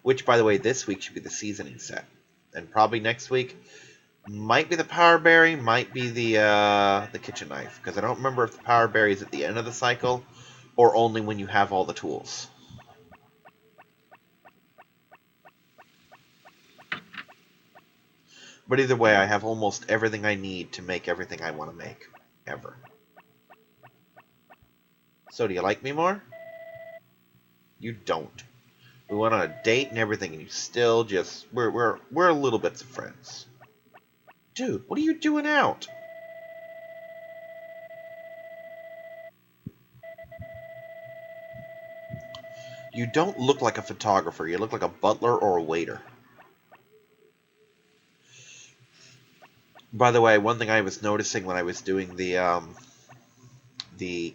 Speaker 1: Which, by the way, this week should be the seasoning set. And probably next week, might be the power berry, might be the kitchen knife, because I don't remember if the power berry is at the end of the cycle, or only when you have all the tools. But either way, I have almost everything I need to make everything I want to make. Ever. So, do you like me more? You don't. We went on a date and everything, and you still just... We're little bits of friends. Dude, what are you doing out? You don't look like a photographer. You look like a butler or a waiter. By the way, one thing I was noticing when I was doing the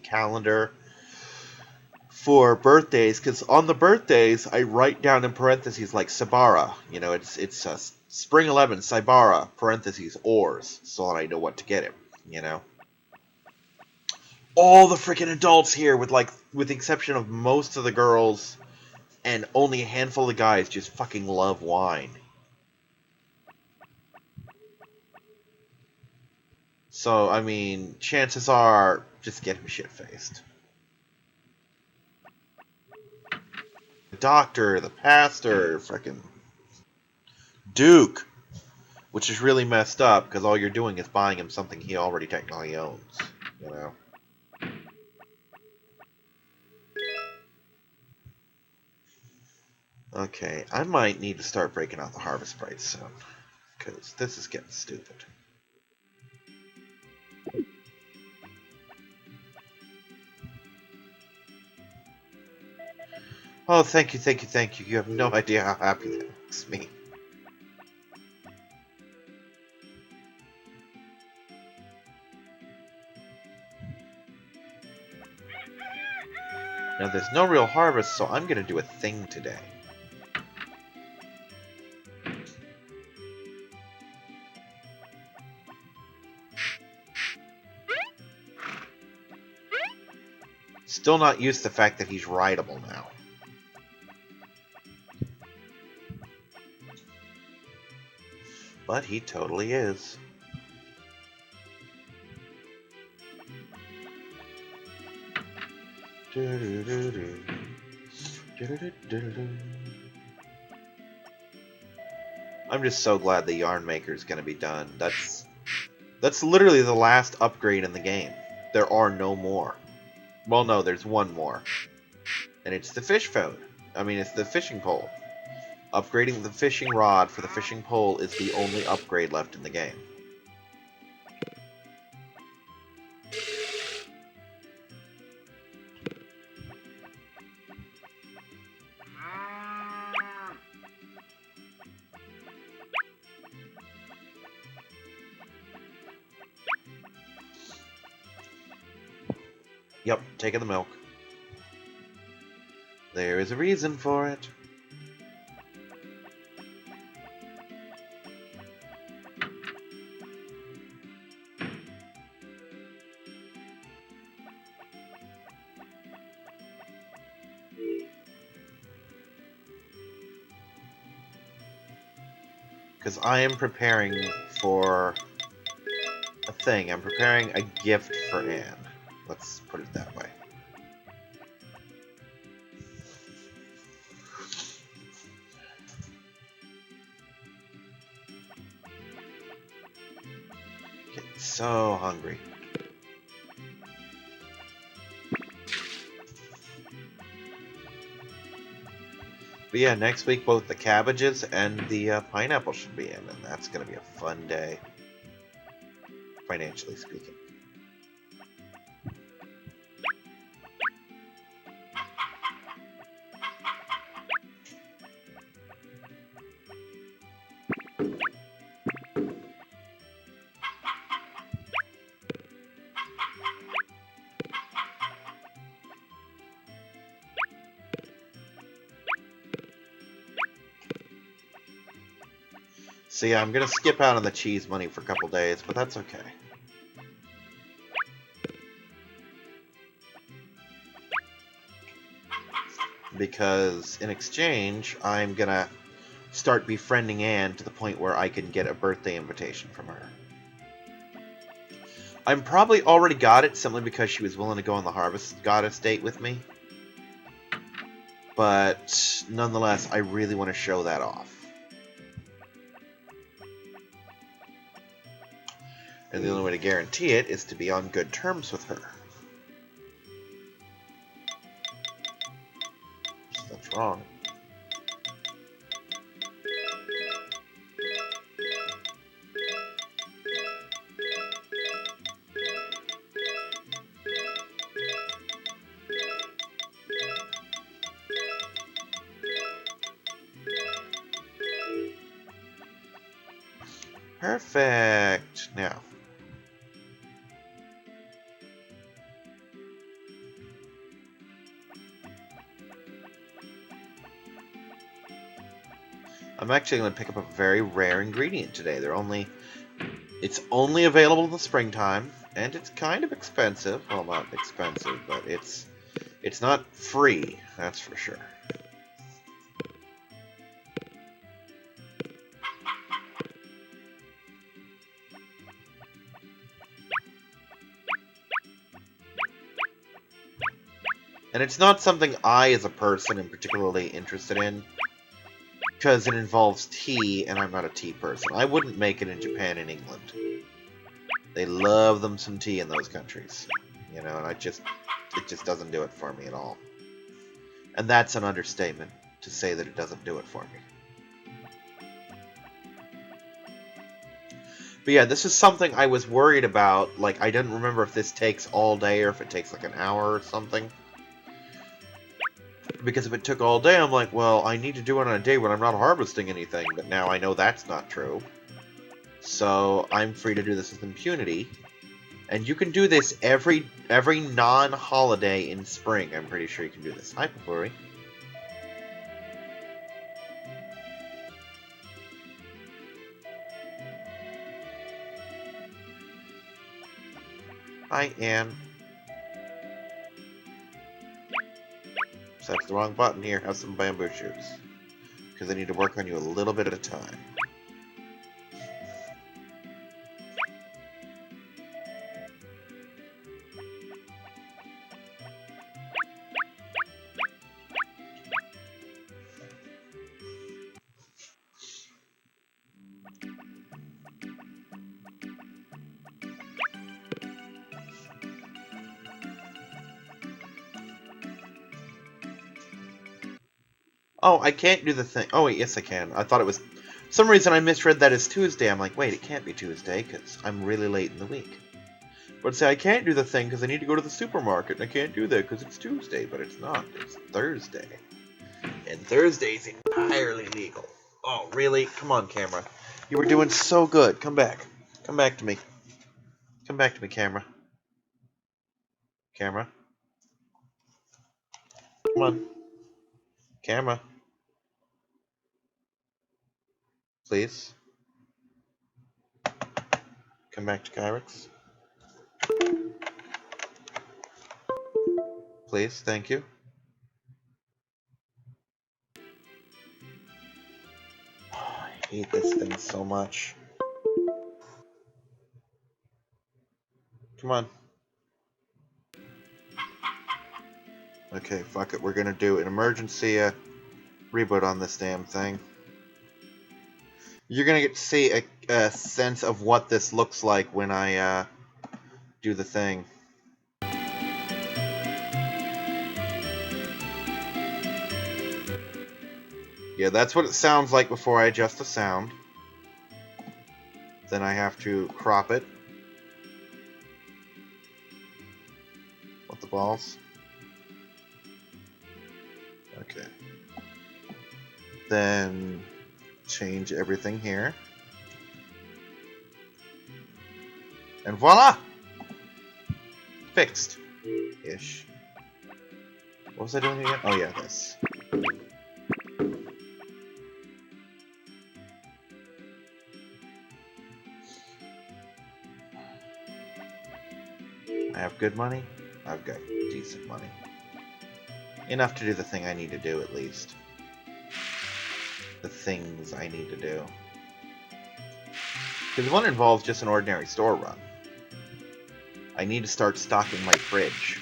Speaker 1: calendar for birthdays, because on the birthdays I write down in parentheses like Sabara. You know, it's Spring 11 Sabara parentheses ores, so that I know what to get him. You know, all the freaking adults here, with the exception of most of the girls and only a handful of guys, just fucking love wine. So, I mean, chances are, just get him shit-faced. The doctor, the pastor, frickin' Duke, which is really messed up, because all you're doing is buying him something he already technically owns, you know? Okay, I might need to start breaking out the harvest sprites soon, because this is getting stupid. Oh, thank you, thank you, thank you. You have no idea how happy that makes me. Now, there's no real harvest, so I'm going to do a thing today. Still not used to the fact that he's rideable now. But he totally is. I'm just so glad the yarn maker is going to be done. That's literally the last upgrade in the game. There are no more. Well, no, there's one more. And it's the fish phone. I mean, it's the fishing pole. Upgrading the fishing rod for the fishing pole is the only upgrade left in the game. Yep, taking the milk. There is a reason for it. because I am preparing for a thing. I'm preparing a gift for Anne. Let's put it that way. Getting so hungry. But yeah, next week both the cabbages and the pineapple should be in, and that's going to be a fun day, financially speaking. So yeah, I'm going to skip out on the cheese money for a couple days, but that's okay. Because in exchange, I'm going to start befriending Anne to the point where I can get a birthday invitation from her. I'm probably already got it simply because she was willing to go on the Harvest Goddess date with me. But nonetheless, I really want to show that off. And the only way to guarantee it is to be on good terms with her. So that's wrong. Perfect. Now. I'm actually going to pick up a very rare ingredient today. It's only available in the springtime, and it's kind of expensive. Well, not expensive, but it's not free, that's for sure. And it's not something I, as a person, am particularly interested in, because it involves tea, and I'm not a tea person. I wouldn't make it in Japan and England. They love them some tea in those countries, you know, and it just doesn't do it for me at all. And that's an understatement to say that it doesn't do it for me. But yeah, this is something I was worried about. Like, I didn't remember if this takes all day or if it takes like an hour or something. Because if it took all day, I'm like, well, I need to do it on a day when I'm not harvesting anything. But now I know that's not true. So I'm free to do this with impunity. And you can do this every non-holiday in spring. I'm pretty sure you can do this. Hi, Papuri. Hi, Anne. So that's the wrong button here. Have some bamboo shoots. Because I need to work on you a little bit at a time. Oh, I can't do the thing. Oh, wait, yes I can. I thought it was... For some reason I misread that as Tuesday. I'm like, wait, it can't be Tuesday, because I'm really late in the week. But say, I can't do the thing because I need to go to the supermarket, and I can't do that because it's Tuesday, but it's not. It's Thursday. And Thursday's entirely legal. Oh, really? Come on, camera. You were doing so good. Come back. Come back to me. Come back to me, camera. Camera. Come on. Camera. Please. Come back to Kyrix. Please, thank you. I hate hate this thing so much. Come on. Okay, fuck it. We're gonna do an emergency reboot on this damn thing. You're gonna get to see a sense of what this looks like when I do the thing. Yeah, that's what it sounds like before I adjust the sound. Then I have to crop it. What the balls? Okay. Then change everything here. And voila! Fixed. Ish. What was I doing again? Oh yeah, this. I have good money. I've got decent money. Enough to do the thing I need to do, at least. The things I need to do. Because one involves just an ordinary store run. I need to start stocking my fridge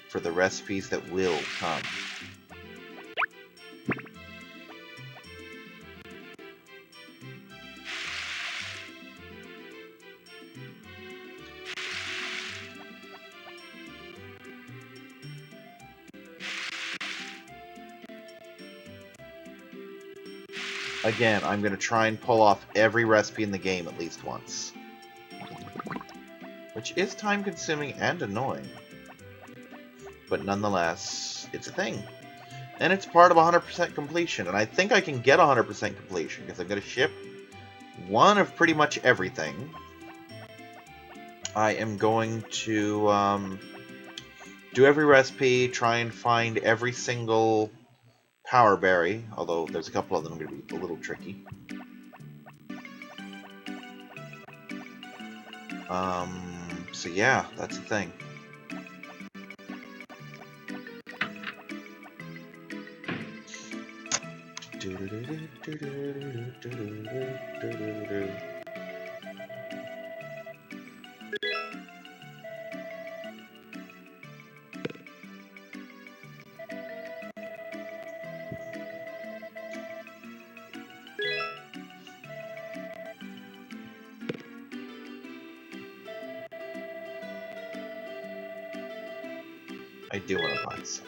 Speaker 1: for the recipes that will come. Again, I'm going to try and pull off every recipe in the game at least once. Which is time-consuming and annoying. But nonetheless, it's a thing. And it's part of 100% completion. And I think I can get 100% completion because I'm going to ship one of pretty much everything. I am going to do every recipe, try and find every single power berry, although there's a couple of them going to be a little tricky. So yeah, that's the thing. I do want to buy some.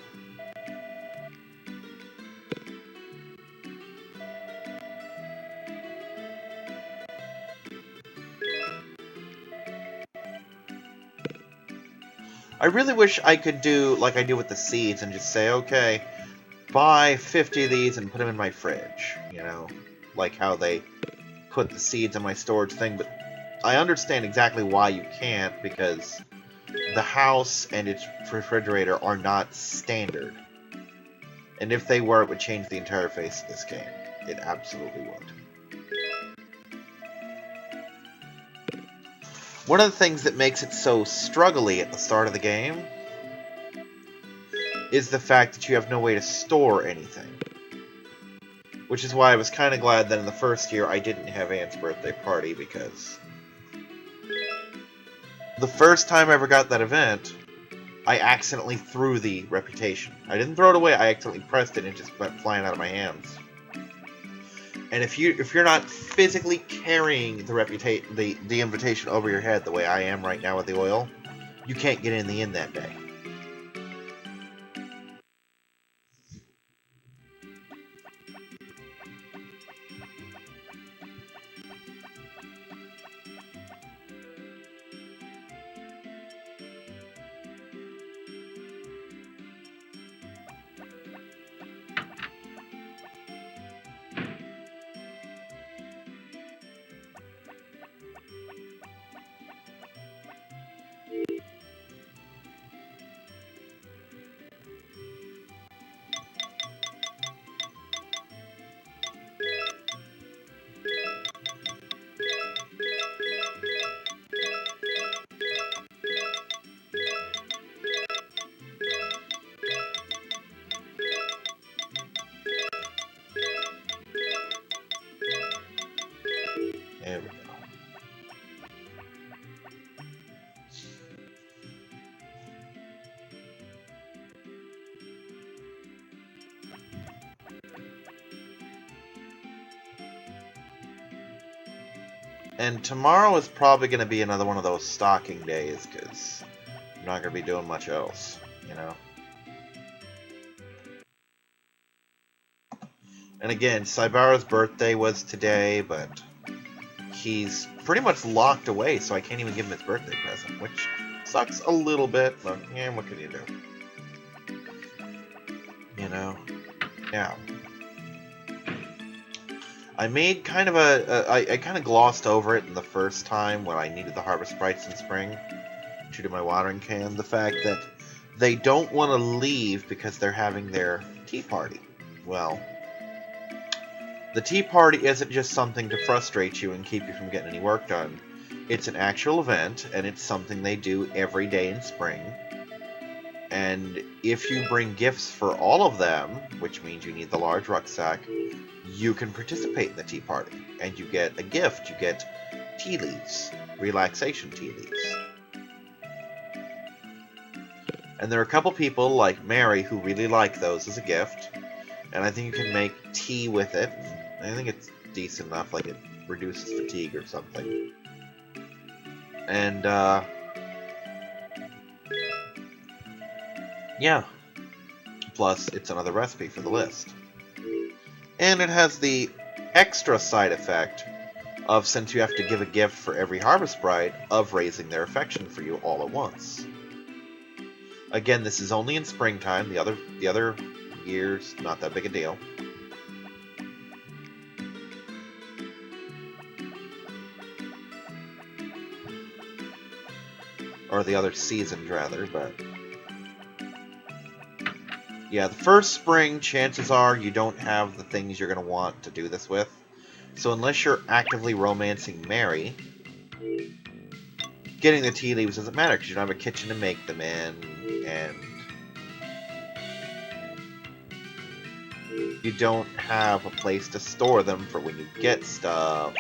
Speaker 1: I really wish I could do like I do with the seeds and just say, okay, buy 50 of these and put them in my fridge. You know, like how they put the seeds in my storage thing. But I understand exactly why you can't, because the house and its refrigerator are not standard. And if they were, it would change the entire face of this game. It absolutely would. One of the things that makes it so struggly at the start of the game is the fact that you have no way to store anything. Which is why I was kind of glad that in the first year I didn't have Aunt's birthday party, because the first time I ever got that event, I accidentally threw the reputation. I didn't throw it away, I accidentally pressed it and it just went flying out of my hands. And if you're not physically carrying the invitation over your head the way I am right now with the oil, you can't get in the inn that day. And tomorrow is probably going to be another one of those stocking days, because I'm not going to be doing much else, you know? And again, Saibara's birthday was today, but he's pretty much locked away, so I can't even give him his birthday present, which sucks a little bit, but yeah, what can you do? You know? Yeah. I made kind of I kind of glossed over it in the first time when I needed the Harvest Sprites in spring to do my watering can. The fact that they don't want to leave because they're having their tea party. Well, the tea party isn't just something to frustrate you and keep you from getting any work done. It's an actual event, and it's something they do every day in spring. And if you bring gifts for all of them, which means you need the large rucksack, you can participate in the tea party. And you get a gift. You get tea leaves. Relaxation tea leaves. And there are a couple people, like Mary, who really like those as a gift. And I think you can make tea with it. I think it's decent enough, like it reduces fatigue or something. And, yeah. Plus, it's another recipe for the list. And it has the extra side effect of, since you have to give a gift for every Harvest Sprite, of raising their affection for you all at once. Again, this is only in springtime. The other years, not that big a deal. Or the other seasons, rather, but... yeah, the first spring, chances are you don't have the things you're going to want to do this with. So unless you're actively romancing Mary, getting the tea leaves doesn't matter, because you don't have a kitchen to make them in, and you don't have a place to store them for when you get stuff.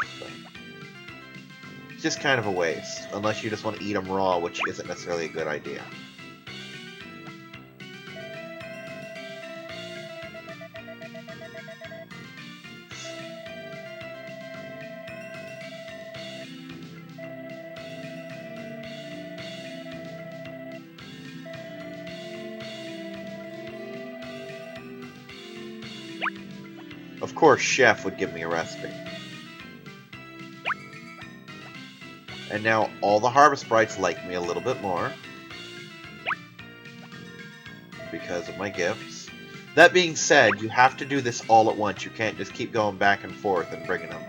Speaker 1: It's just kind of a waste, unless you just want to eat them raw, which isn't necessarily a good idea. Of course, Chef would give me a recipe. And now all the Harvest Sprites like me a little bit more. Because of my gifts. That being said, you have to do this all at once. You can't just keep going back and forth and bringing them.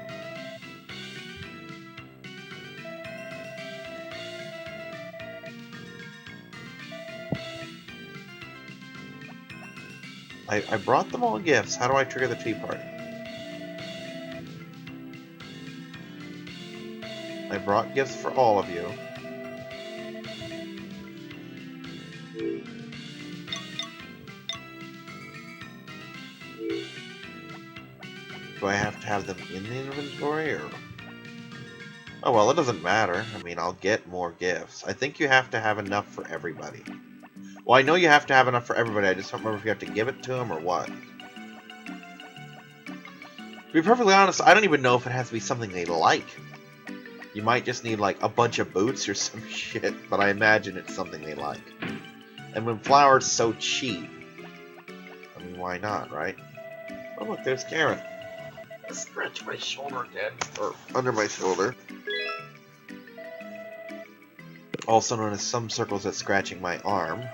Speaker 1: I brought them all gifts. How do I trigger the tea party? I brought gifts for all of you. Do I have to have them in the inventory, or... oh, well, it doesn't matter. I mean, I'll get more gifts. I think you have to have enough for everybody. Well, I know you have to have enough for everybody. I just don't remember if you have to give it to them or what. To be perfectly honest, I don't even know if it has to be something they like. You might just need, like, a bunch of boots or some shit, but I imagine it's something they like. And when flour's so cheap, I mean, why not, right? Oh, look, there's Karen. I scratch my shoulder again, or under my shoulder. Also known as some circles as scratching my arm.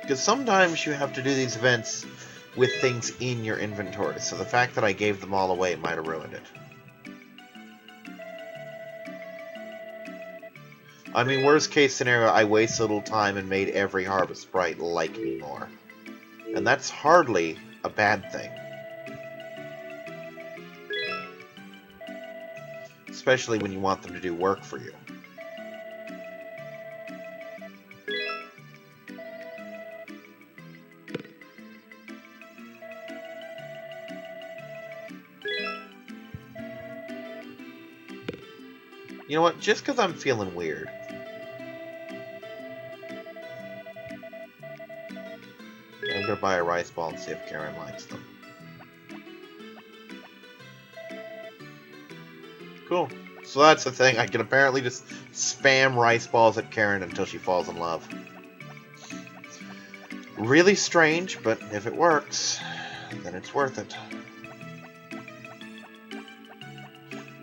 Speaker 1: Because sometimes you have to do these events with things in your inventory, so the fact that I gave them all away might have ruined it. I mean, worst case scenario, I wasted a little time and made every Harvest Sprite like me more. And that's hardly a bad thing. Especially when you want them to do work for you. You know what? Just because I'm feeling weird. I'm gonna buy a rice ball and see if Karen likes them. Cool. So that's the thing. I can apparently just spam rice balls at Karen until she falls in love. Really strange, but if it works, then it's worth it.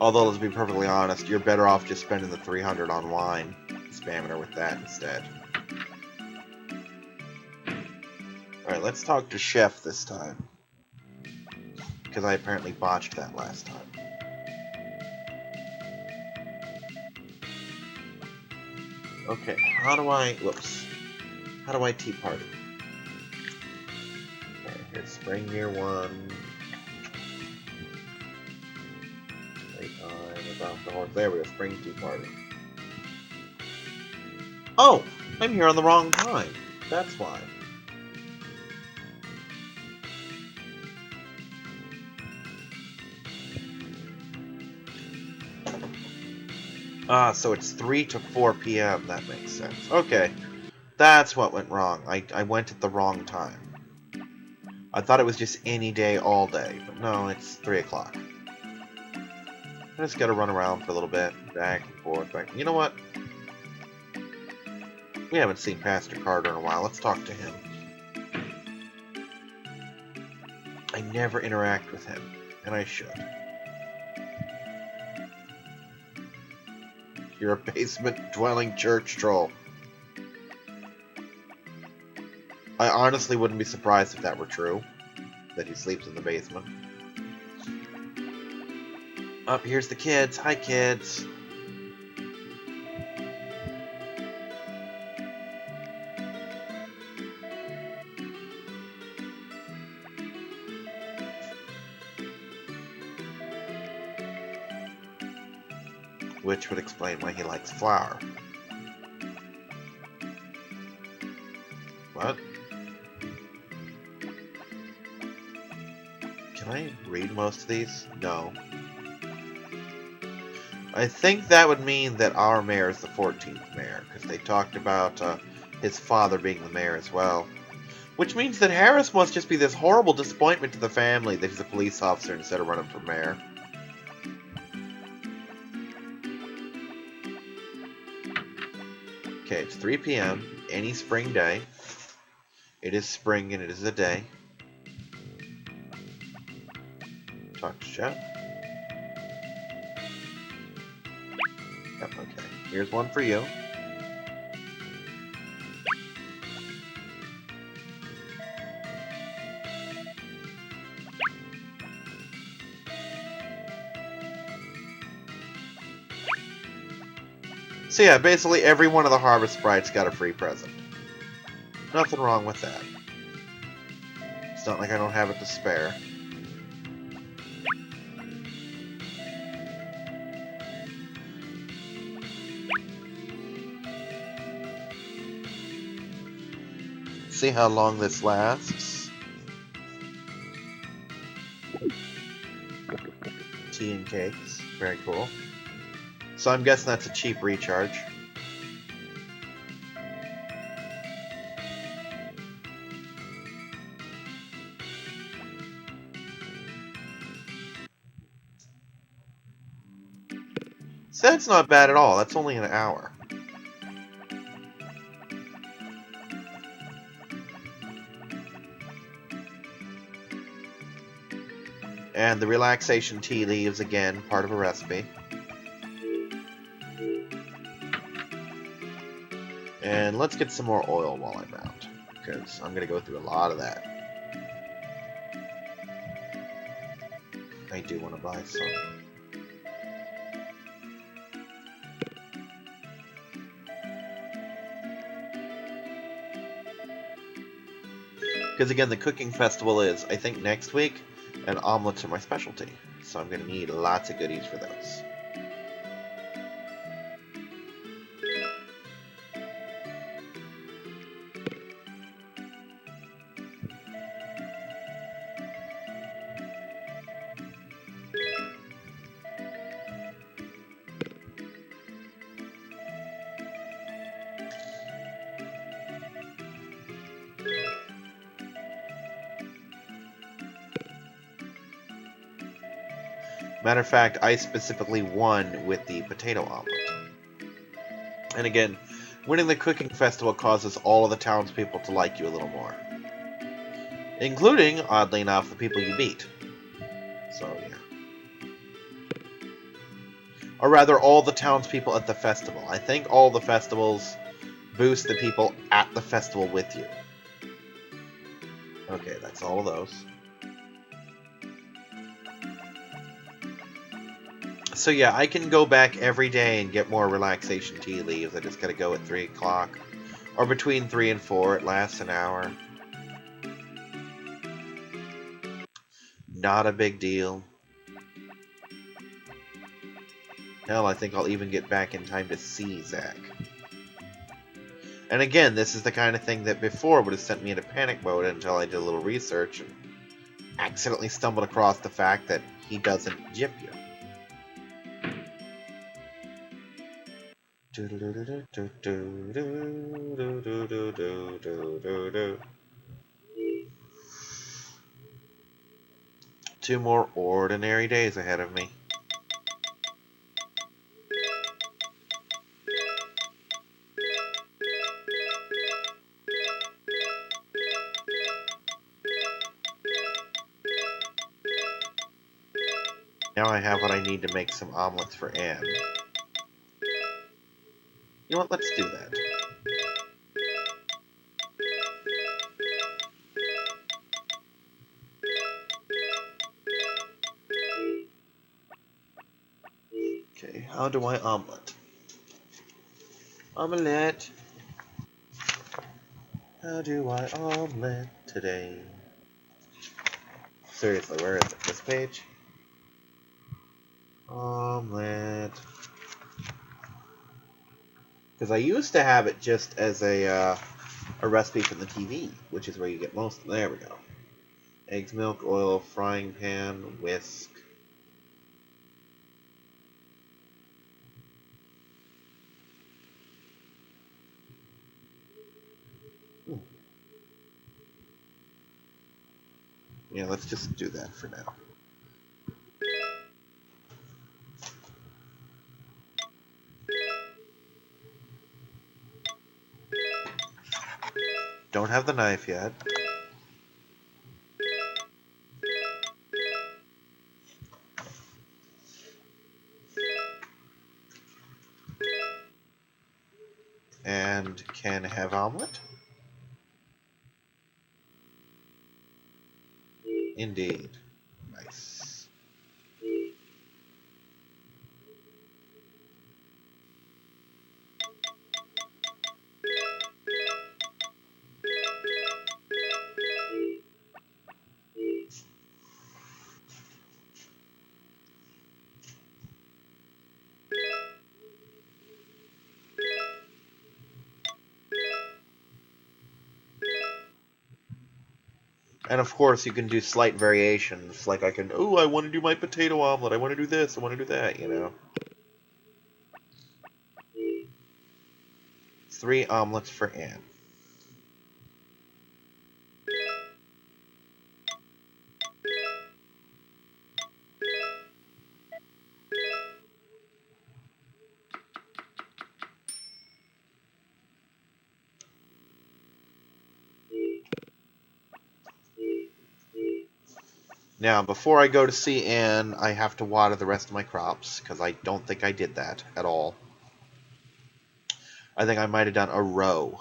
Speaker 1: Although, let's be perfectly honest, you're better off just spending the 300 on wine, spamming her with that instead. Alright, let's talk to Chef this time. Because I apparently botched that last time. Okay, how do I... Whoops. How do I tea party? Okay, here's Spring Year 1. Wait time, about the horse. There we go, Spring Tea Party. Oh! I'm here on the wrong time. That's why. Ah, so it's 3 to 4 p.m. That makes sense. Okay. That's what went wrong. I went at the wrong time. I thought it was just any day, all day. But no, it's 3 o'clock. I just gotta run around for a little bit. Back and forth. Back. You know what? We haven't seen Pastor Carter in a while. Let's talk to him. I never interact with him. And I should. You're a basement-dwelling church troll. I honestly wouldn't be surprised if that were true. That he sleeps in the basement. Up here's the kids. Hi, kids. Which would explain why he likes flour. What? Can I read most of these? No. I think that would mean that our mayor is the 14th mayor, because they talked about his father being the mayor as well. Which means that Harris must just be this horrible disappointment to the family that he's a police officer instead of running for mayor. Okay, it's 3 p.m. Any spring day. It is spring and it is a day. Talk to Chef. Yep, okay. Here's one for you. So yeah, basically every one of the Harvest Sprites got a free present. Nothing wrong with that. It's not like I don't have it to spare. See how long this lasts. Tea and cakes. Very cool. So I'm guessing that's a cheap recharge. So that's not bad at all. That's only an hour. And the relaxation tea leaves, again, part of a recipe. And let's get some more oil while I'm out, because I'm going to go through a lot of that. I do want to buy some. Because again, the cooking festival is, I think, next week, and omelets are my specialty. So I'm going to need lots of goodies for those. Matter of fact, I specifically won with the potato omelet. And again, winning the cooking festival causes all of the townspeople to like you a little more. Including, oddly enough, the people you beat. So, yeah. Or rather, all the townspeople at the festival. I think all the festivals boost the people at the festival with you. Okay, that's all of those. So yeah, I can go back every day and get more relaxation tea leaves. I just gotta go at 3 o'clock. Or between 3 and 4, it lasts an hour. Not a big deal. Hell, I think I'll even get back in time to see Zack. And again, this is the kind of thing that before would have sent me into panic mode until I did a little research and accidentally stumbled across the fact that he doesn't jip you. Two more ordinary days ahead of me. Now I have what I need to make some omelets for Anne. You know what? Let's do that. Okay, how do I omelet? Omelette. How do I omelet today? Seriously, where is it? This page? Omelet. Because I used to have it just as a recipe from the TV, which is where you get most. There we go. Eggs, milk, oil, frying pan, whisk. Yeah, let's just do that for now. Don't have the knife yet. And can have omelet? Indeed. Nice. And of course, you can do slight variations. Like I can, oh, I want to do my potato omelet. I want to do this. I want to do that, you know. 3 omelets for Anne. Now, before I go to see Anne, I have to water the rest of my crops, because I don't think I did that at all. I think I might have done a row.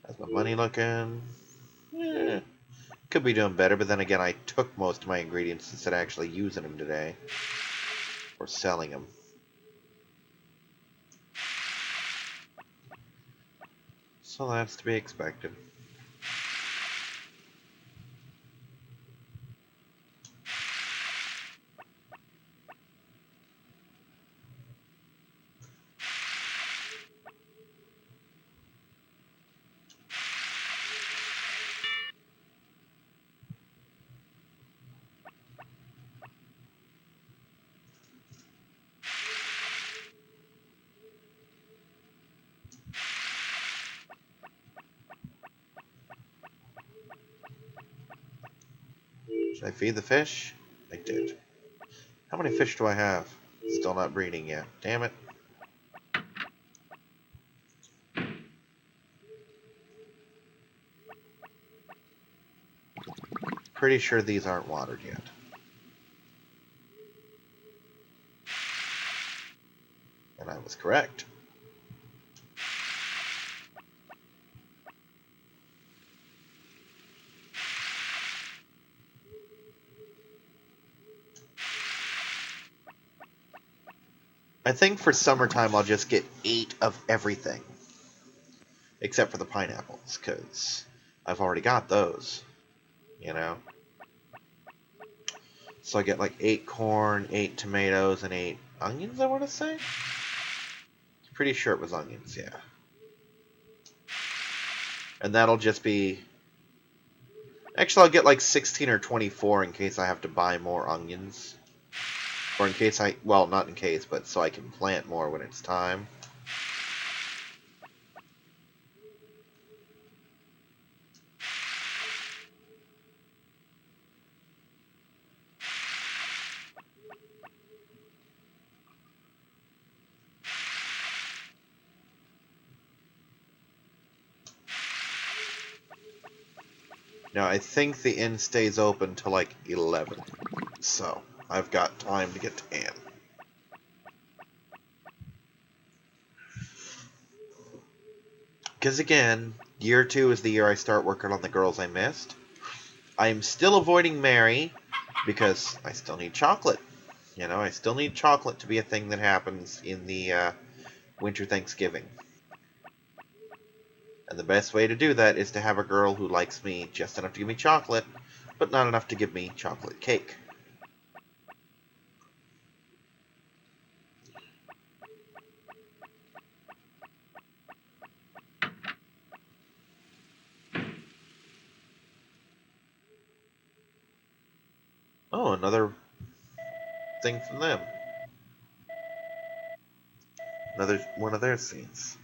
Speaker 1: How's my money looking? Eh, could be doing better, but then again, I took most of my ingredients instead of actually using them today. Or selling them. So that's to be expected. Should I feed the fish? I did. How many fish do I have? Still not breeding yet. Damn it. Pretty sure these aren't watered yet. And I was correct. I think for summertime I'll just get 8 of everything. Except for the pineapples, because I've already got those. You know? So I get like 8 corn, 8 tomatoes, and 8 onions, I want to say? Pretty sure it was onions, yeah. And that'll just be... Actually, I'll get like 16 or 24 in case I have to buy more onions. Or in case I... Well, not in case, but so I can plant more when it's time. Now, I think the inn stays open till like 11. So, I've got time to get to Anne. Because again, year 2 is the year I start working on the girls I missed. I'm still avoiding Mary because I still need chocolate. You know, I still need chocolate to be a thing that happens in the winter Thanksgiving. And the best way to do that is to have a girl who likes me just enough to give me chocolate, but not enough to give me chocolate cake. Oh, another thing from them. Another one of their scenes.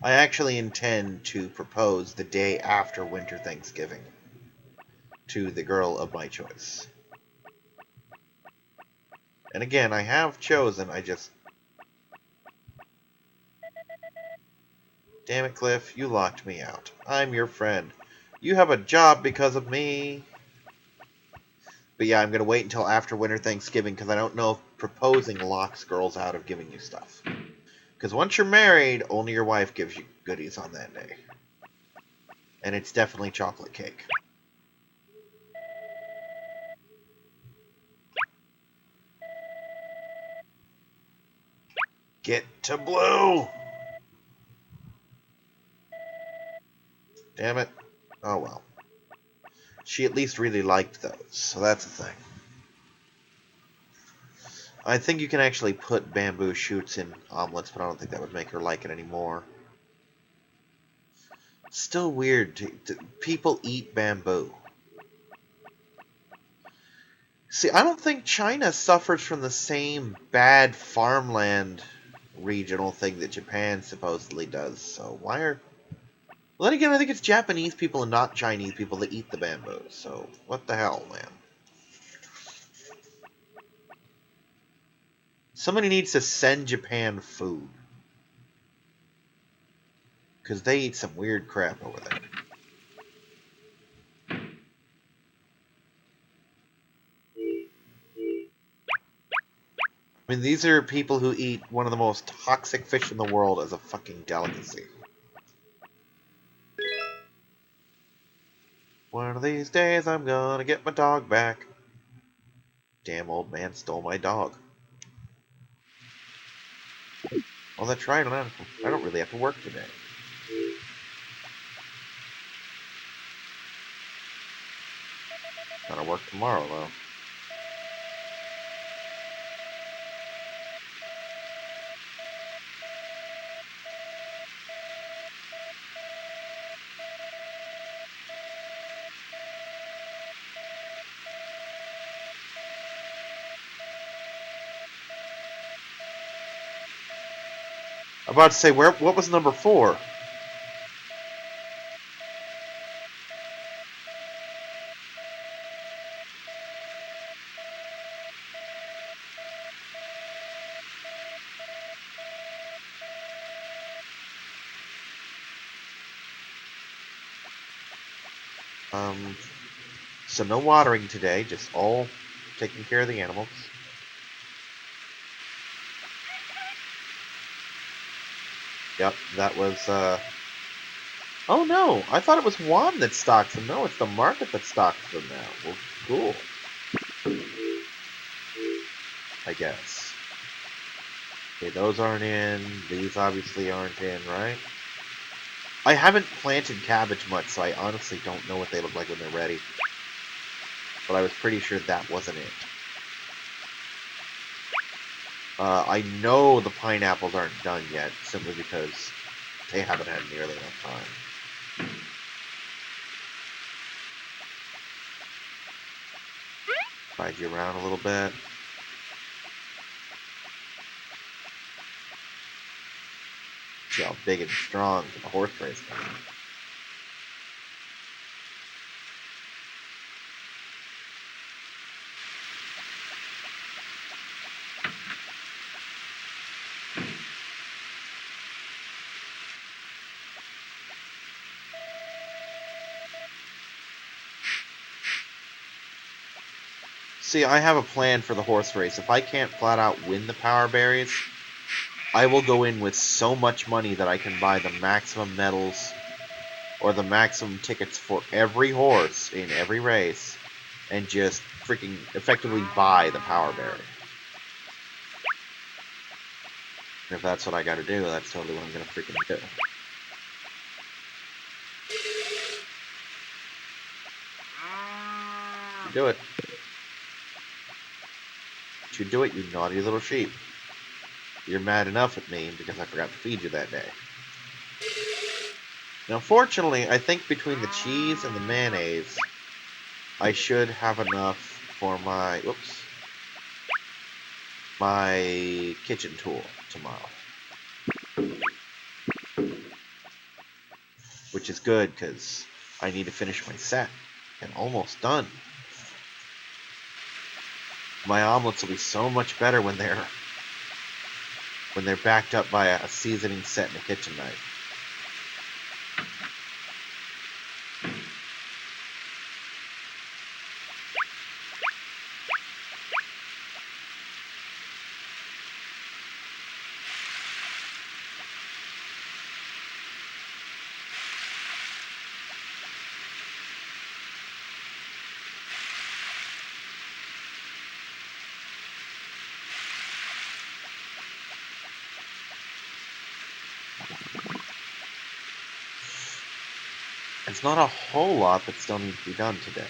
Speaker 1: I actually intend to propose the day after winter Thanksgiving to the girl of my choice. And again, I have chosen, I just... Damn it, Cliff, you locked me out. I'm your friend. You have a job because of me. But yeah, I'm going to wait until after winter Thanksgiving because I don't know if proposing locks girls out of giving you stuff. Because once you're married, only your wife gives you goodies on that day. And it's definitely chocolate cake. Get to blue! Damn it. Oh well. She at least really liked those, so that's a thing. I think you can actually put bamboo shoots in omelets, but I don't think that would make her like it anymore. Still weird. People eat bamboo. See, I don't think China suffers from the same bad farmland regional thing that Japan supposedly does, so why are... Well, then again, I think it's Japanese people and not Chinese people that eat the bamboo, so what the hell, man? Somebody needs to send Japan food. Because they eat some weird crap over there. I mean, these are people who eat one of the most toxic fish in the world as a fucking delicacy. One of these days I'm gonna get my dog back. Damn old man stole my dog. Well, that's right. I don't really have to work today. Gotta work tomorrow, though. I'm about to say, what was number 4? So no watering today, just all taking care of the animals. Yep, that was, Oh no, I thought it was Juan that stocks them. No, it's the market that stocks them now. Well, cool. I guess. Okay, those aren't in. These obviously aren't in, right? I haven't planted cabbage much, so I honestly don't know what they look like when they're ready. But I was pretty sure that wasn't it. I know the pineapples aren't done yet, simply because they haven't had nearly enough time. Guide you around a little bit. See how big and strong the horse race coming. See, I have a plan for the horse race. If I can't flat out win the power berries, I will go in with so much money that I can buy the maximum medals or the maximum tickets for every horse in every race and just freaking effectively buy the power berry. And if that's what I gotta do, that's totally what I'm gonna freaking do. You do it. You do it, you naughty little sheep. You're mad enough at me because I forgot to feed you that day. Now, fortunately, I think between the cheese and the mayonnaise, I should have enough for my, my kitchen tool tomorrow. Which is good, because I need to finish my set. And almost done. My omelets will be so much better when they're backed up by a seasoning set and a kitchen knife. It's not a whole lot that still needs to be done today.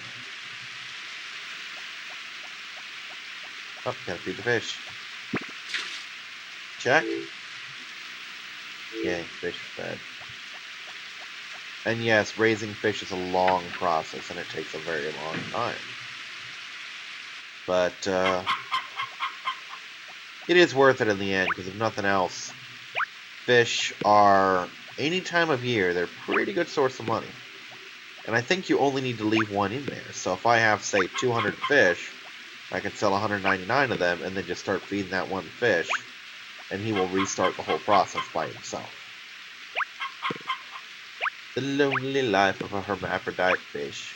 Speaker 1: Oh, gotta feed the fish. Check. Yay, fish is fed. And yes, raising fish is a long process, and it takes a very long time. But, it is worth it in the end, because if nothing else, fish are, any time of year, they're a pretty good source of money. And I think you only need to leave one in there. So if I have, say, 200 fish, I can sell 199 of them, and then just start feeding that one fish, and he will restart the whole process by himself. The lonely life of a hermaphrodite fish.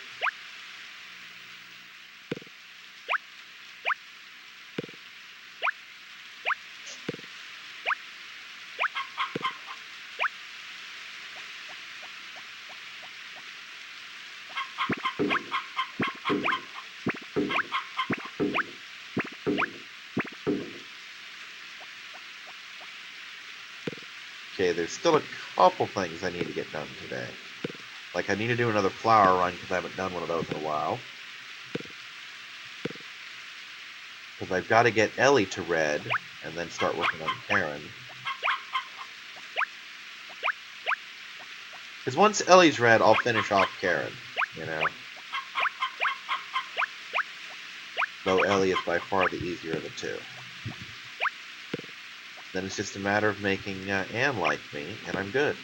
Speaker 1: okay, there's still a couple things I need to get done today. Like, I need to do another flower run because I haven't done one of those in a while. Because I've got to get Ellie to red and then start working on Karen. Because once Ellie's red, I'll finish off Karen, you know? Though Ellie is by far the easier of the two. Then it's just a matter of making Anne like me, and I'm good.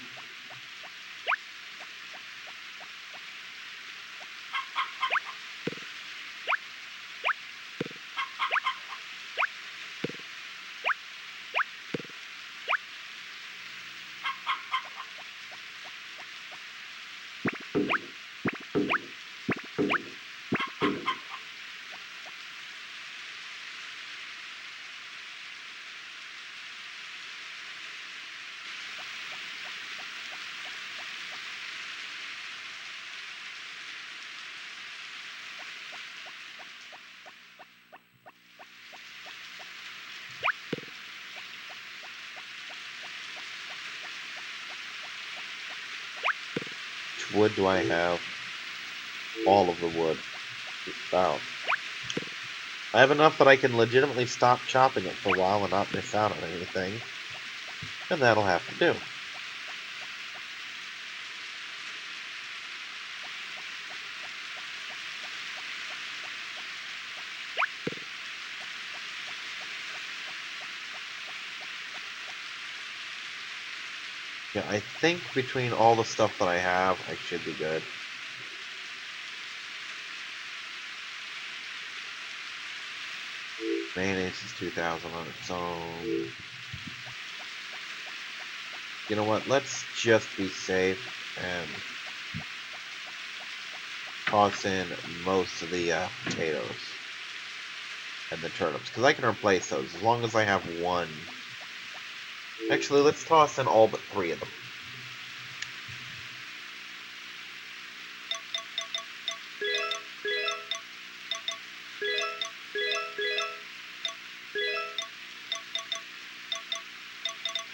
Speaker 1: Which wood do I have? All of the wood. About. I have enough that I can legitimately stop chopping it for a while and not miss out on anything. And that'll have to do. Yeah, I think between all the stuff that I have, I should be good. Mayonnaise is 2,000 on its own. You know what? Let's just be safe and toss in most of the potatoes and the turnips, because I can replace those as long as I have one. Actually, let's toss in all but 3 of them.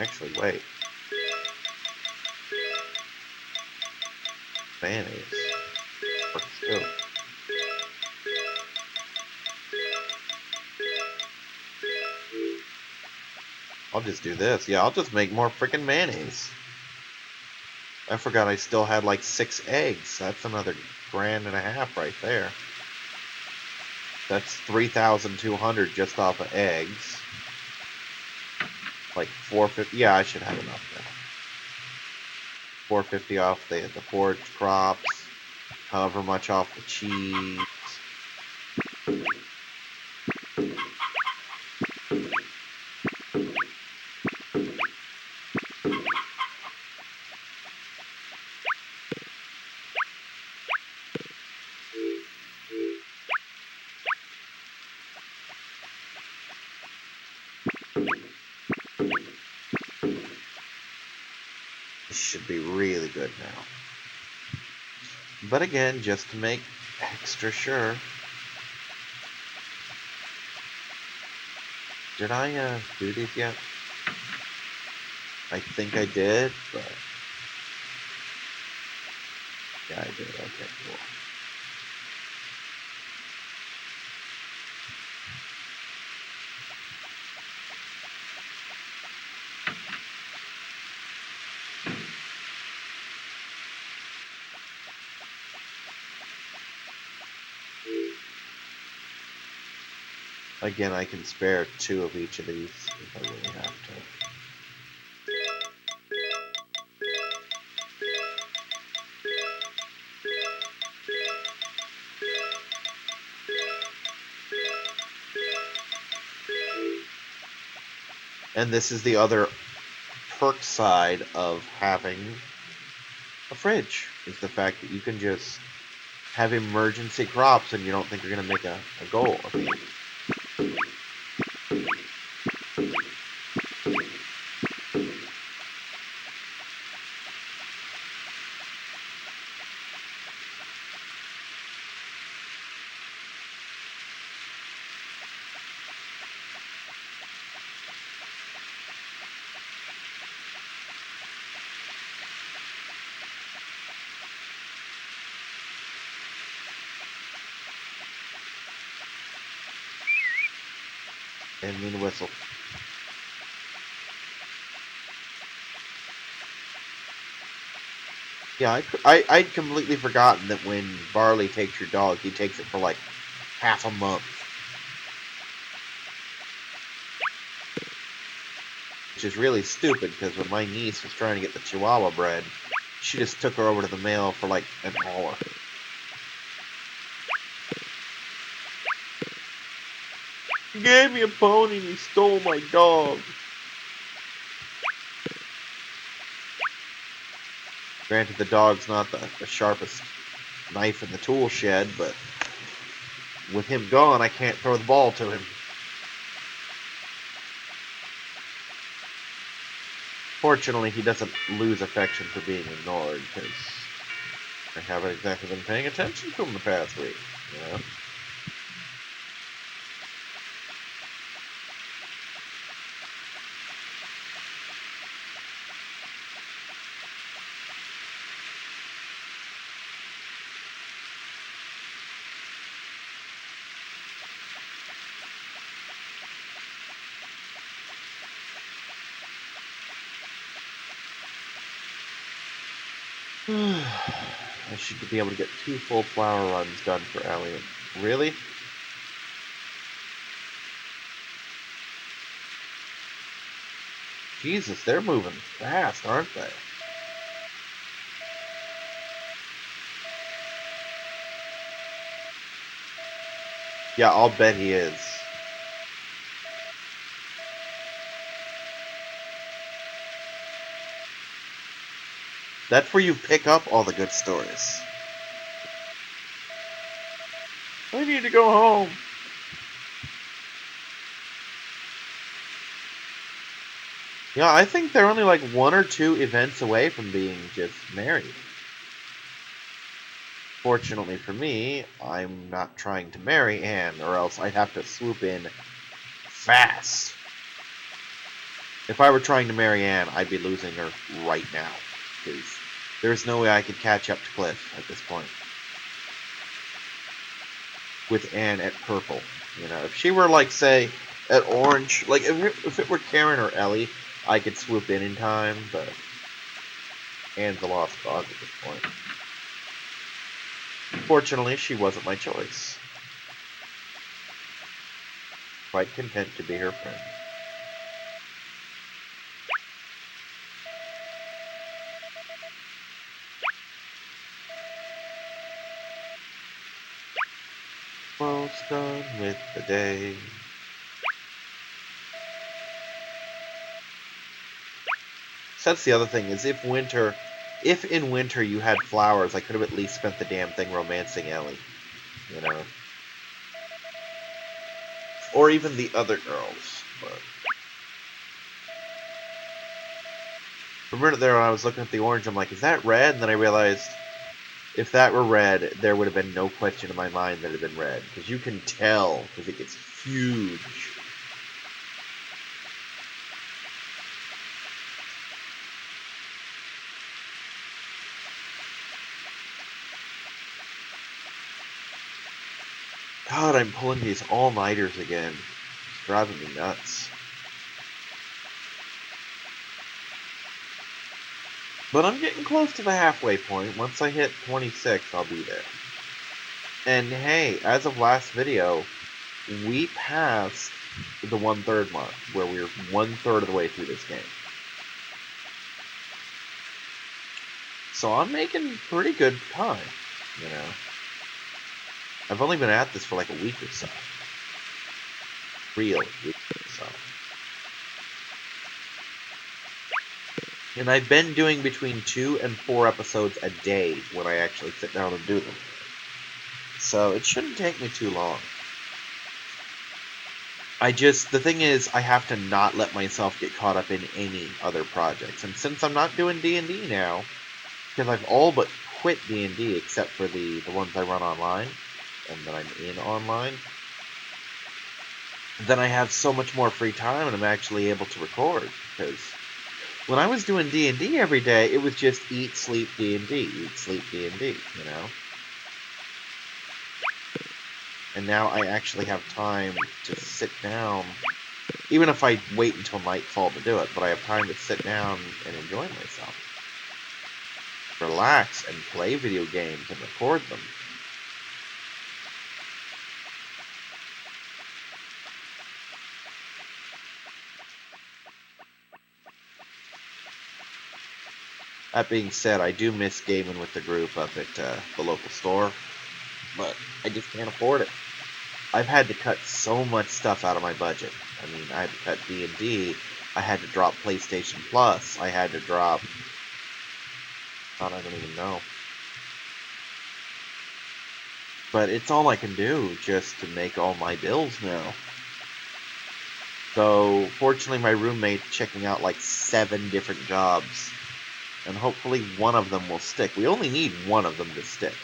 Speaker 1: Actually, wait. Mayonnaise works too. I'll just do this. Yeah, I'll just make more freaking mayonnaise. I forgot I still had like 6 eggs. That's another $1.50 right there. That's 3,200 just off of eggs. Like 450. Yeah, I should have enough now. 450 off the forage crops. However much off the cheese. This should be really good now. But again, just to make extra sure. Did I do these yet? I think I did, but yeah, I did. Okay, cool. Again, I can spare 2 of each of these if I really have to. And this is the other perk side of having a fridge, is the fact that you can just have emergency crops and you don't think you're going to make a goal. I mean, Didn't mean to whistle. Yeah, I'd completely forgotten that when Barley takes your dog, he takes it for like half a month. Which is really stupid, because when my niece was trying to get the Chihuahua bred, she just took her over to the mail for like an hour. He gave me a pony and he stole my dog. Granted, the dog's not the sharpest knife in the tool shed, but with him gone, I can't throw the ball to him. Fortunately, he doesn't lose affection for being ignored, because I haven't exactly been paying attention to him the past week, you know? I should be able to get 2 full flower runs done for Elliot. Really? Jesus, they're moving fast, aren't they? Yeah, I'll bet he is. That's where you pick up all the good stories. I need to go home. Yeah, I think they're only like 1 or 2 events away from being just married. Fortunately for me, I'm not trying to marry Anne, or else I'd have to swoop in fast. If I were trying to marry Anne, I'd be losing her right now, because there's no way I could catch up to Cliff at this point. With Anne at purple, you know, if she were like, say, at orange, like if it were Karen or Ellie, I could swoop in time, but Anne's a lost cause at this point. Fortunately, she wasn't my choice. Quite content to be her friend. Almost done with the day. So that's the other thing, is if in winter you had flowers, I could have at least spent the damn thing romancing Ellie, you know? Or even the other girls, but... For a minute there, when I was looking at the orange, I'm like, is that red? And then I realized, if that were red, there would have been no question in my mind that it had been red. Because you can tell, because it gets huge. God, I'm pulling these all-nighters again. It's driving me nuts. But I'm getting close to the halfway point. Once I hit 26, I'll be there. And hey, as of last video, we passed the 1/3 mark, where we're 1/3 of the way through this game. So I'm making pretty good time, you know. I've only been at this for like a week or so. Real week or so. And I've been doing between 2 and 4 episodes a day when I actually sit down and do them. So it shouldn't take me too long. The thing is, I have to not let myself get caught up in any other projects. And since I'm not doing D&D now, because I've all but quit D&D except for the ones I run online, and that I'm in online, then I have so much more free time and I'm actually able to record. Because when I was doing D&D every day, it was just eat, sleep, D&D, eat, sleep, D&D, you know? And now I actually have time to sit down Even if I wait until nightfall to do it, but I have time to sit down and enjoy myself. Relax and play video games and record them. That being said, I do miss gaming with the group up at the local store, but I just can't afford it. I've had to cut so much stuff out of my budget. I mean, I had to cut D&D, I had to drop PlayStation Plus, I had to drop... God, I don't even know. But it's all I can do just to make all my bills now. So, fortunately, my roommate's checking out like 7 different jobs, and hopefully one of them will stick. We only need one of them to stick,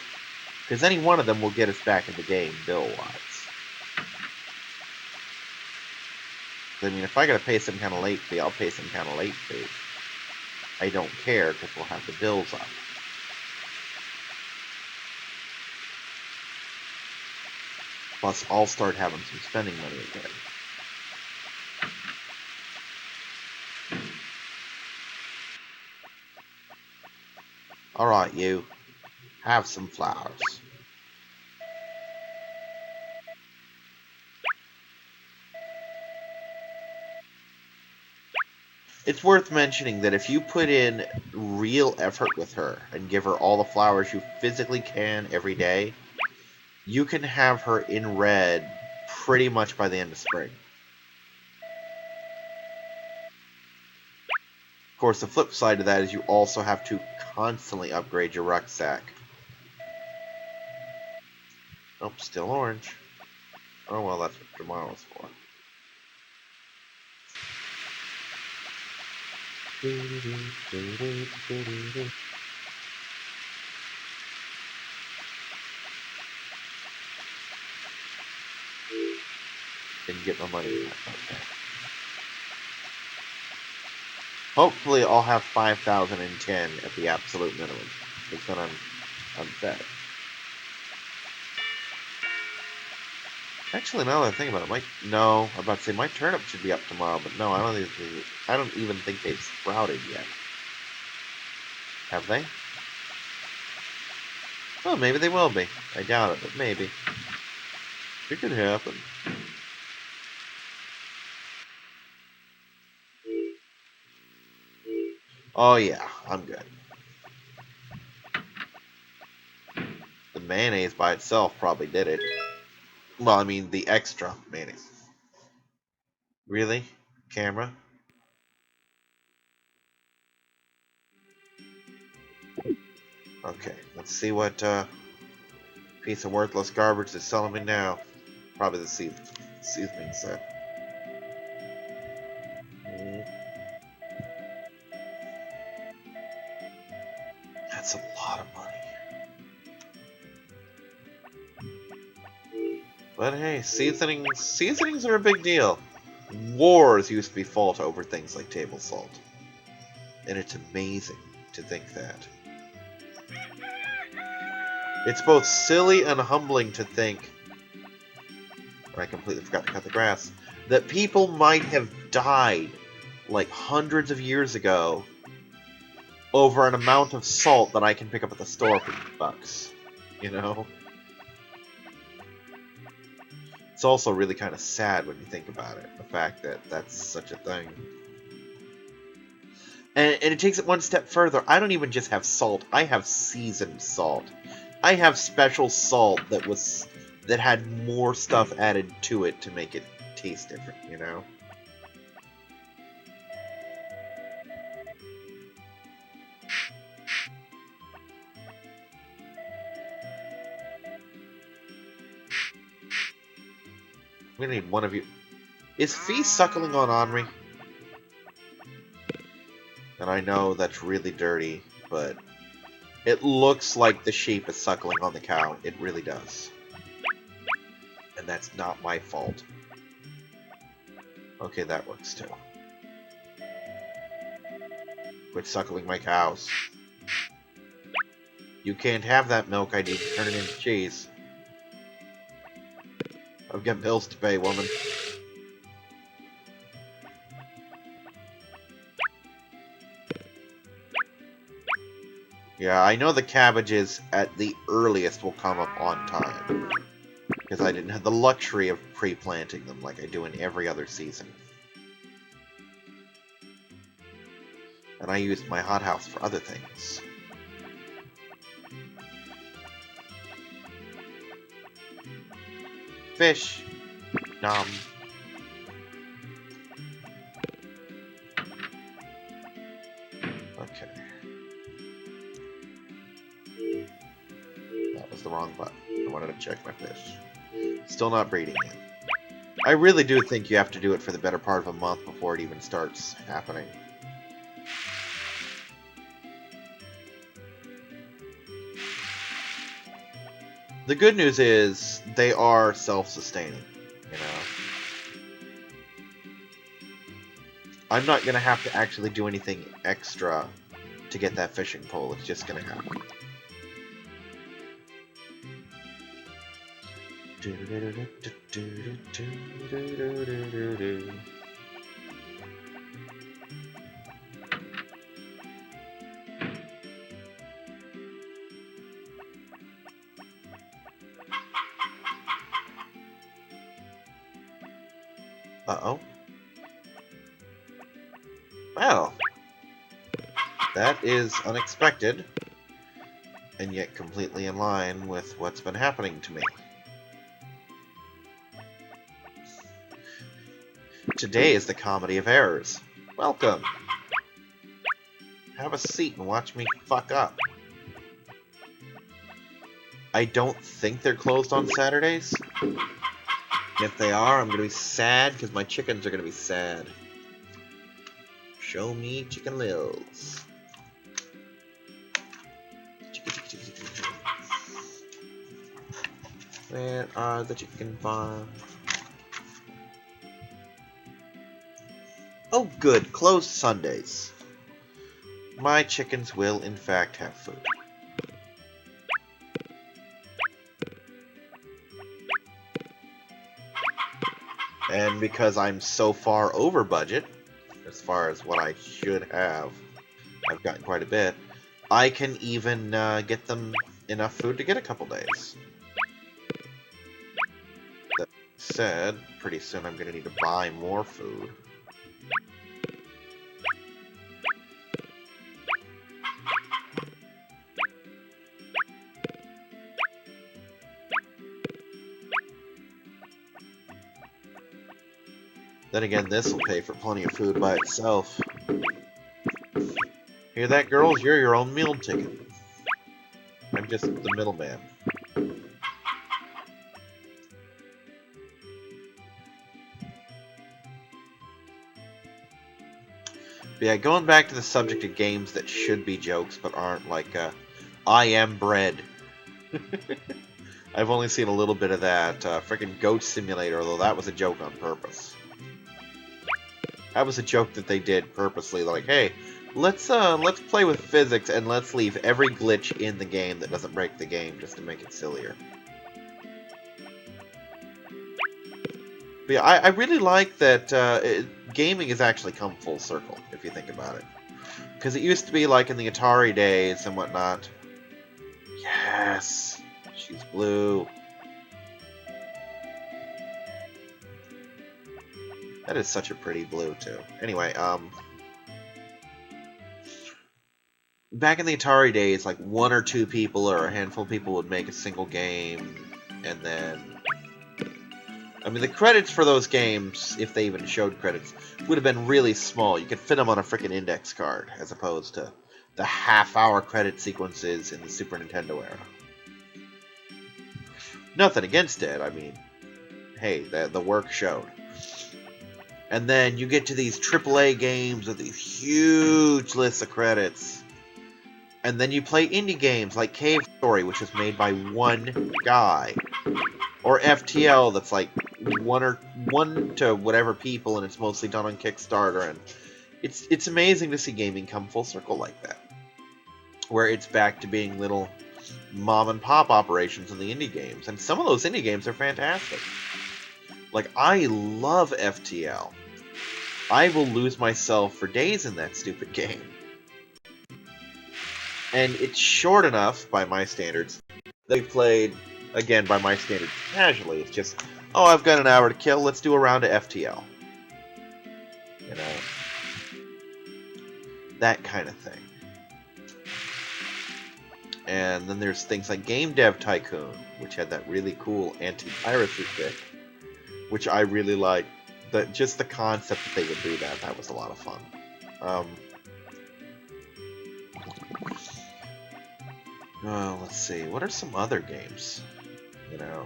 Speaker 1: because any one of them will get us back in the game bill-wise. I mean, if I gotta pay some kind of late fee, I'll pay some kind of late fee. I don't care, because we'll have the bills up. Plus, I'll start having some spending money again. Alright, you. Have some flowers. It's worth mentioning that if you put in real effort with her and give her all the flowers you physically can every day, you can have her in red pretty much by the end of spring. Of course, the flip side of that is you also have to constantly upgrade your rucksack. Nope, still orange. Oh well, that's what tomorrow's for. Didn't get my money back. Okay. Hopefully I'll have 5,010 at the absolute minimum, because then I'm set. Actually, now that I think about it, no, I'm about to say my turnip should be up tomorrow, but no, I don't even think they've sprouted yet. Have they? Well, maybe they will be. I doubt it, but maybe. It could happen. Oh yeah, I'm good. The mayonnaise by itself probably did it. Well, I mean, the extra mayonnaise. Really? Camera? Okay, let's see what piece of worthless garbage is selling me now. Probably the seasoning set. That's a lot of money. But hey, seasonings are a big deal. Wars used to be fought over things like table salt. And it's amazing to think that. It's both silly and humbling to think, I completely forgot to cut the grass, that people might have died like hundreds of years ago over an amount of salt that I can pick up at the store for $8. You know? It's also really kind of sad when you think about it, the fact that that's such a thing. And it takes it one step further. I don't even just have salt, I have seasoned salt. I have special salt that had more stuff added to it to make it taste different, you know? We need one of you. Is Fee suckling on Henri? And I know that's really dirty, but it looks like the sheep is suckling on the cow. It really does. And that's not my fault. Okay, that works too. Quit suckling my cows. You can't have that milk. I need to turn it into cheese. I've got bills to pay, woman. Yeah, I know the cabbages at the earliest will come up on time. Because I didn't have the luxury of pre-planting them like I do in every other season. And I used my hothouse for other things. Fish. Nom. Okay. That was the wrong button. I wanted to check my fish. Still not breeding yet. I really do think you have to do it for the better part of a month before it even starts happening. The good news is they are self-sustaining, you know. I'm not going to have to actually do anything extra to get that fishing pole. It's just going to happen. Uh-oh. Well, that is unexpected, and yet completely in line with what's been happening to me. Today is the comedy of errors. Welcome. Have a seat and watch me fuck up. I don't think they're closed on Saturdays. If they are, I'm going to be sad because my chickens are going to be sad. Show me chicken lils. Where are the chicken farms? Oh good, closed Sundays. My chickens will in fact have food. And because I'm so far over budget, as far as what I should have, I've gotten quite a bit, I can even get them enough food to get a couple days. That said, pretty soon I'm going to need to buy more food. Then again, this will pay for plenty of food by itself. Hear that, girls? You're your own meal ticket. I'm just the middleman. But yeah, going back to the subject of games that should be jokes but aren't, like, I Am Bread. I've only seen a little bit of that. Frickin' Goat Simulator, although that was a joke on purpose. That was a joke that they did purposely, like, hey, let's play with physics and let's leave every glitch in the game that doesn't break the game just to make it sillier. But yeah, I really like that gaming has actually come full circle, if you think about it. Because it used to be like in the Atari days and whatnot. Yes! She's blue. That is such a pretty blue, too. Anyway, back in the Atari days, like one or two people or a handful of people would make a single game, and then... I mean, the credits for those games, if they even showed credits, would have been really small. You could fit them on a frickin' index card, as opposed to the half-hour credit sequences in the Super Nintendo era. Nothing against it, I mean, hey, the work showed. And then you get to these AAA games with these huge lists of credits. And then you play indie games like Cave Story, which was made by one guy. Or FTL, that's like one to whatever people, and it's mostly done on Kickstarter. And it's amazing to see gaming come full circle like that. Where it's back to being little mom-and-pop operations in the indie games. And some of those indie games are fantastic. Like, I love FTL. I will lose myself for days in that stupid game. And it's short enough, by my standards, that we played, again, by my standards, casually. It's just, oh, I've got an hour to kill, let's do a round of FTL. You know? That kind of thing. And then there's things like Game Dev Tycoon, which had that really cool anti-piracy kick, which I really liked. Just the concept that they would do that was a lot of fun. Let's see, what are some other games? You know?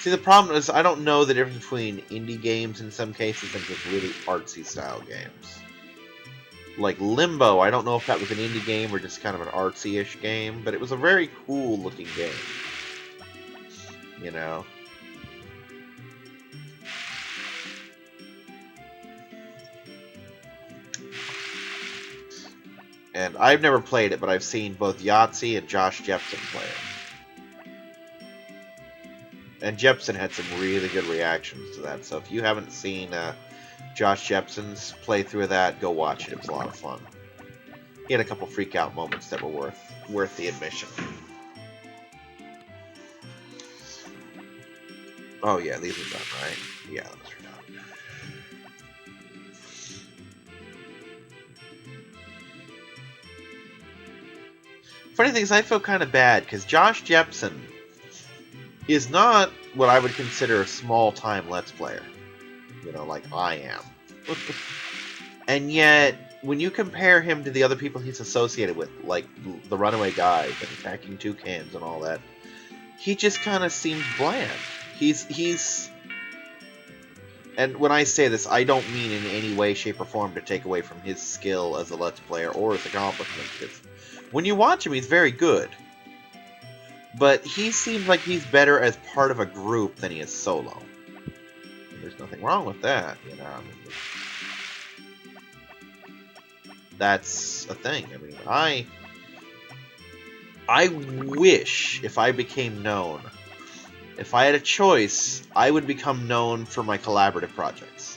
Speaker 1: See, the problem is I don't know the difference between indie games in some cases and just really artsy style games. Like Limbo, I don't know if that was an indie game or just kind of an artsy-ish game, but it was a very cool looking game. You know? And I've never played it, but I've seen both Yahtzee and Josh Jepson play it. And Jepson had some really good reactions to that, so if you haven't seen Josh Jepson's playthrough of that, go watch it. It was a lot of fun. He had a couple freak-out moments that were worth the admission. Oh yeah, these are done, right? Yeah, those are done. Funny thing is, I feel kind of bad, because Josh Jepson is not what I would consider a small-time Let's Player. You know, like I am. And yet, when you compare him to the other people he's associated with, like the Runaway Guys and Attacking Toucans and all that, he just kind of seems bland. He's... And when I say this, I don't mean in any way, shape, or form to take away from his skill as a Let's Player or his accomplishments, because when you watch him, he's very good. But he seems like he's better as part of a group than he is solo. And there's nothing wrong with that, you know. I mean, that's a thing. I mean, I wish if I became known, if I had a choice, I would become known for my collaborative projects.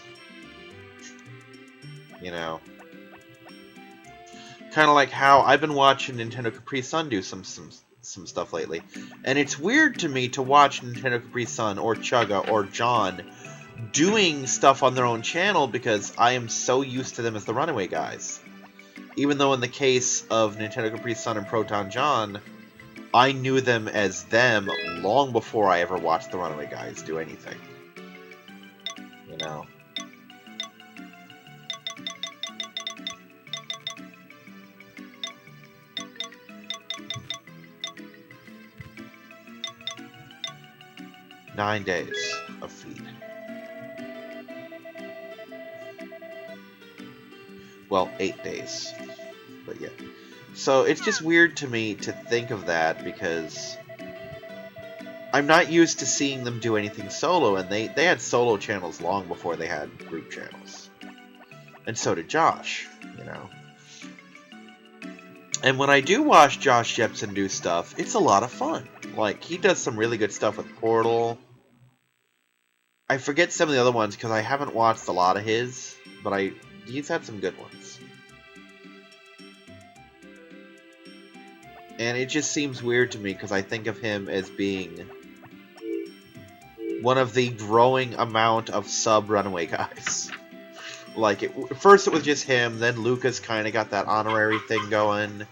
Speaker 1: You know? Kind of like how I've been watching Nintendo Capri Sun do some stuff lately. And it's weird to me to watch Nintendo Capri Sun or Chugga or John doing stuff on their own channel because I am so used to them as the Runaway Guys. Even though in the case of Nintendo Capri Sun and Proton John, I knew them as them long before I ever watched the Runaway Guys do anything. You know? Nine days of feed. Well, 8 days. But yeah. So it's just weird to me to think of that because I'm not used to seeing them do anything solo, and they had solo channels long before they had group channels. And so did Josh, you know. And when I do watch Josh Jepson do stuff, it's a lot of fun. Like, he does some really good stuff with Portal. I forget some of the other ones because I haven't watched a lot of his, but he's had some good ones. And it just seems weird to me because I think of him as being one of the growing amount of sub-Runaway Guys. Like, first it was just him, then Lucas kind of got that honorary thing going,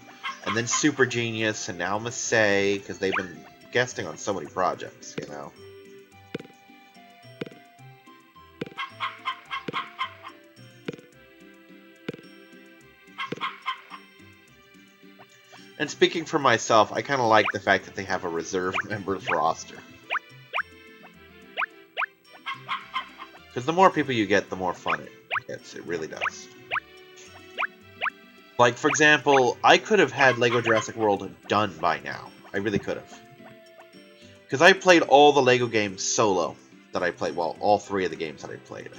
Speaker 1: and then Super Genius, and now Massey, because they've been guesting on so many projects, you know. And speaking for myself, I kind of like the fact that they have a reserve members roster. Because the more people you get, the more fun it gets. It really does. Like, for example, I could have had LEGO Jurassic World done by now. I really could have. Because I played all the LEGO games solo that I played. Well, all 3 of the games that I played.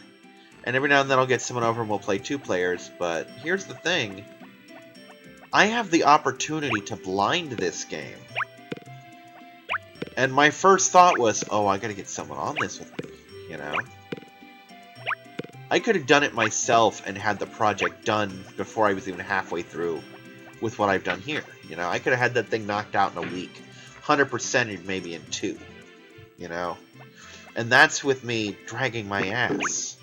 Speaker 1: And every now and then I'll get someone over and we'll play 2 players. But here's the thing. I have the opportunity to blind this game. And my first thought was, oh, I gotta get someone on this with me, you know? I could have done it myself and had the project done before I was even halfway through. with what I've done here. You know, I could have had that thing knocked out in a week. 100% maybe in 2. You know? And that's with me dragging my ass.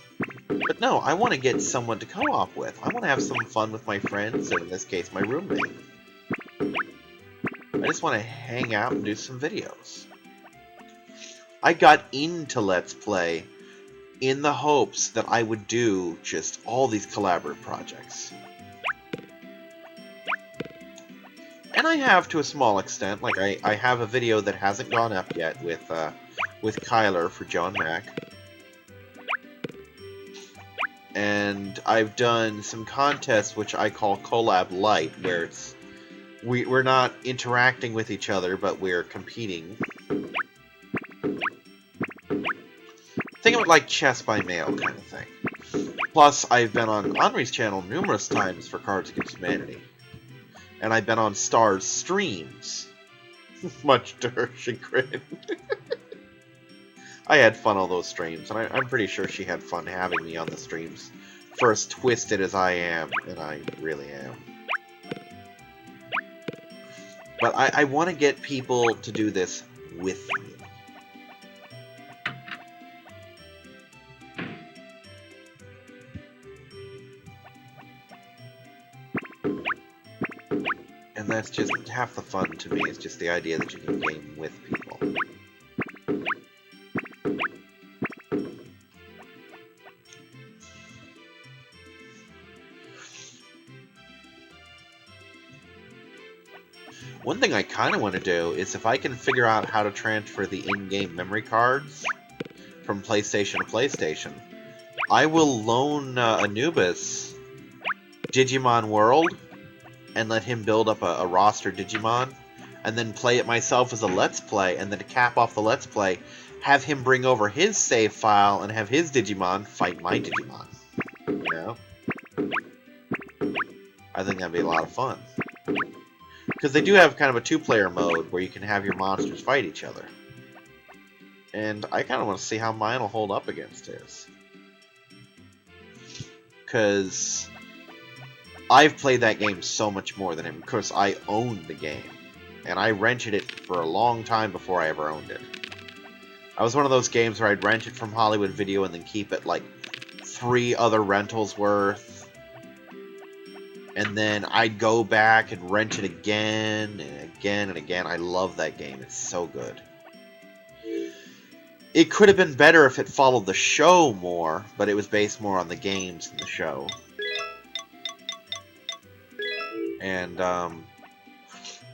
Speaker 1: But no, I want to get someone to co-op with. I want to have some fun with my friends, and in this case, my roommate. I just want to hang out and do some videos. I got into Let's Play in the hopes that I would do just all these collaborative projects. And I have to a small extent. Like, I have a video that hasn't gone up yet with Kyler for Joe and Mac. And I've done some contests which I call Collab Light, where it's we're not interacting with each other, but we're competing. Think of it like chess by mail kind of thing. Plus, I've been on Henri's channel numerous times for Cards Against Humanity. And I've been on Star's streams. Much to her chagrin. I had fun on those streams, and I'm pretty sure she had fun having me on the streams. For as twisted as I am, and I really am. But I want to get people to do this with me. And that's just half the fun to me, is just the idea that you can game with people. One thing I kind of want to do is if I can figure out how to transfer the in-game memory cards from PlayStation to PlayStation, I will loan Anubis Digimon World and let him build up a roster Digimon, and then play it myself as a Let's Play, and then to cap off the Let's Play, have him bring over his save file and have his Digimon fight my Digimon. You know? I think that'd be a lot of fun. Because they do have kind of a 2-player mode where you can have your monsters fight each other. And I kind of want to see how mine will hold up against his. Because I've played that game so much more than him. Of course, I owned the game. And I rented it for a long time before I ever owned it. I was one of those games where I'd rent it from Hollywood Video and then keep it like 3 other rentals worth. And then I'd go back and rent it again and again and again. I love that game. It's so good. It could have been better if it followed the show more, but it was based more on the games than the show. And, kind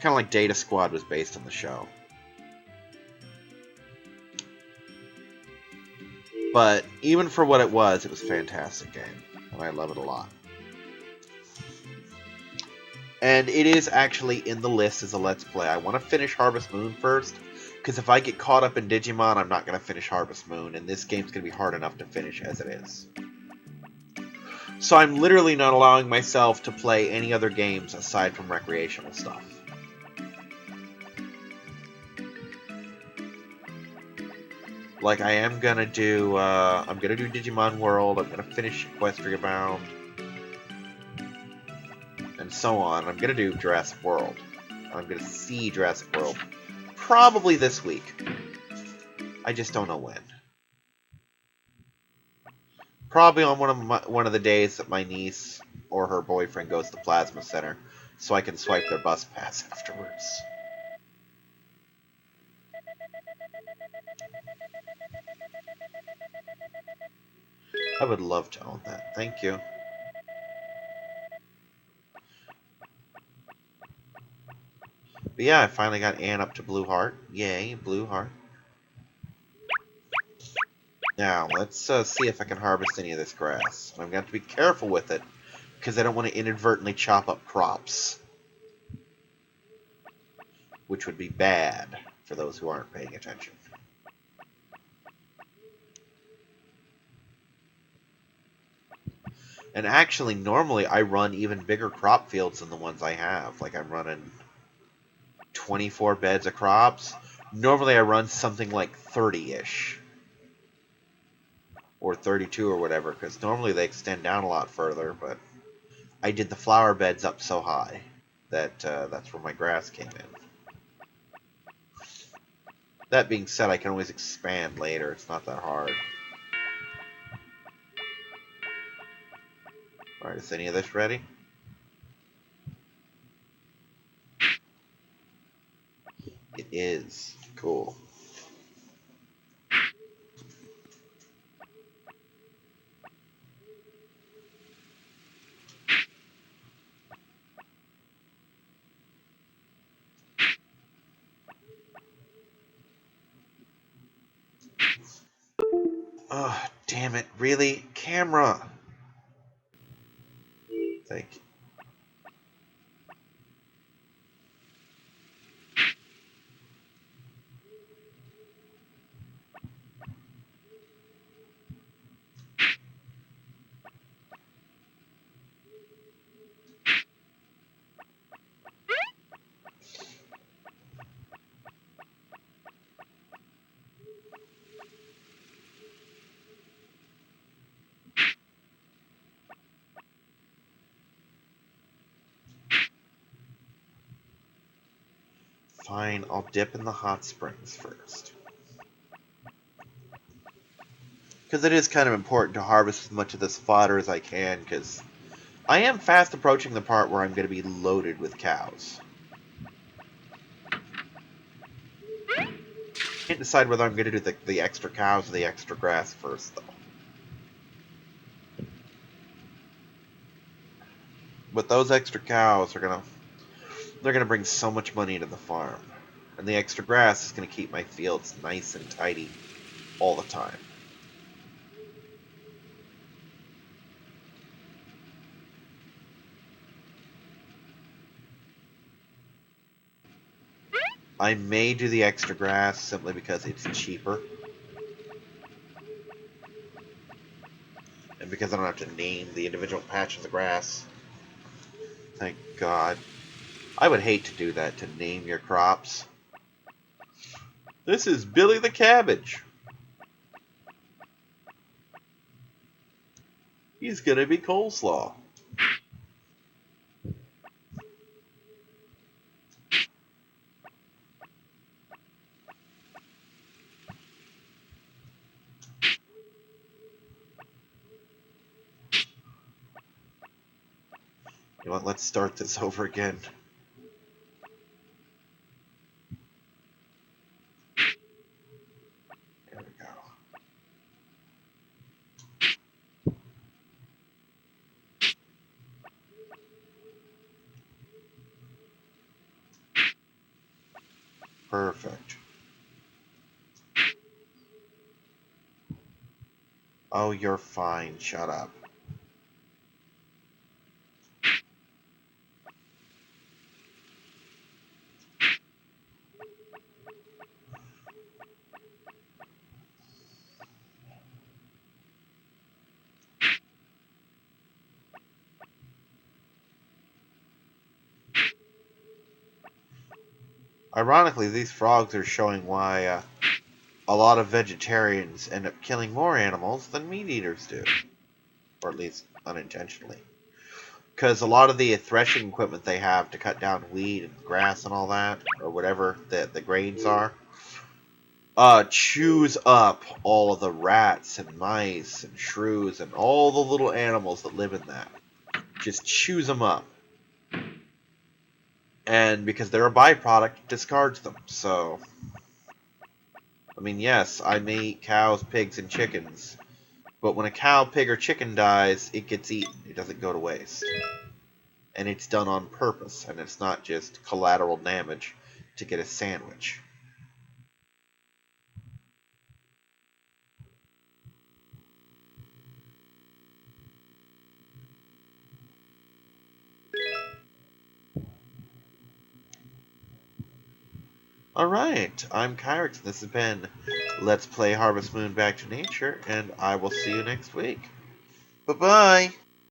Speaker 1: of like Data Squad was based on the show. But even for what it was a fantastic game. And I love it a lot. And it is actually in the list as a Let's Play. I want to finish Harvest Moon first, because if I get caught up in Digimon, I'm not going to finish Harvest Moon, and this game's going to be hard enough to finish as it is. So I'm literally not allowing myself to play any other games aside from recreational stuff. Like, I am going to do, I'm going to do Digimon World, I'm going to finish Equestria Bound, and so on. I'm going to do Jurassic World. I'm going to see Jurassic World probably this week. I just don't know when. Probably on one of the days that my niece or her boyfriend goes to the Plasma Center, so I can swipe their bus pass afterwards. I would love to own that. Thank you. But yeah, I finally got Anne up to Blue Heart. Yay, Blue Heart. Now, let's see if I can harvest any of this grass. I'm going to have to be careful with it, because I don't want to inadvertently chop up crops. Which would be bad for those who aren't paying attention. And actually, normally I run even bigger crop fields than the ones I have. Like, I'm running 24 beds of crops. Normally I run something like 30-ish. Or 32 or whatever, because normally they extend down a lot further, but I did the flower beds up so high. that's where my grass came in. That being said, I can always expand later. It's not that hard. Alright, is any of this ready? It is. Cool. Oh, damn it. Really? Camera! Thank you. Fine, I'll dip in the hot springs first. Because it is kind of important to harvest as much of this fodder as I can, because I am fast approaching the part where I'm going to be loaded with cows. Can't decide whether I'm going to do the extra cows or the extra grass first, though. But those extra cows are they're gonna bring so much money into the farm. And the extra grass is gonna keep my fields nice and tidy all the time. I may do the extra grass simply because it's cheaper. And because I don't have to name the individual patches of grass. Thank God. I would hate to do that, to name your crops. This is Billy the Cabbage. He's gonna be coleslaw. You know what, let's start this over again. There we go. Perfect. Oh, you're fine. Shut up. Ironically, these frogs are showing why a lot of vegetarians end up killing more animals than meat eaters do. Or at least unintentionally. Because a lot of the threshing equipment they have to cut down weed and grass and all that, or whatever the grains are, chews up all of the rats and mice and shrews and all the little animals that live in that. Just chews them up. And because they're a byproduct, discards them. So, I mean, yes, I may eat cows, pigs, and chickens. But when a cow, pig, or chicken dies, it gets eaten. It doesn't go to waste. And it's done on purpose, and it's not just collateral damage to get a sandwich. Alright, I'm Kyrix, and this has been Let's Play Harvest Moon Back to Nature, and I will see you next week. Bye-bye!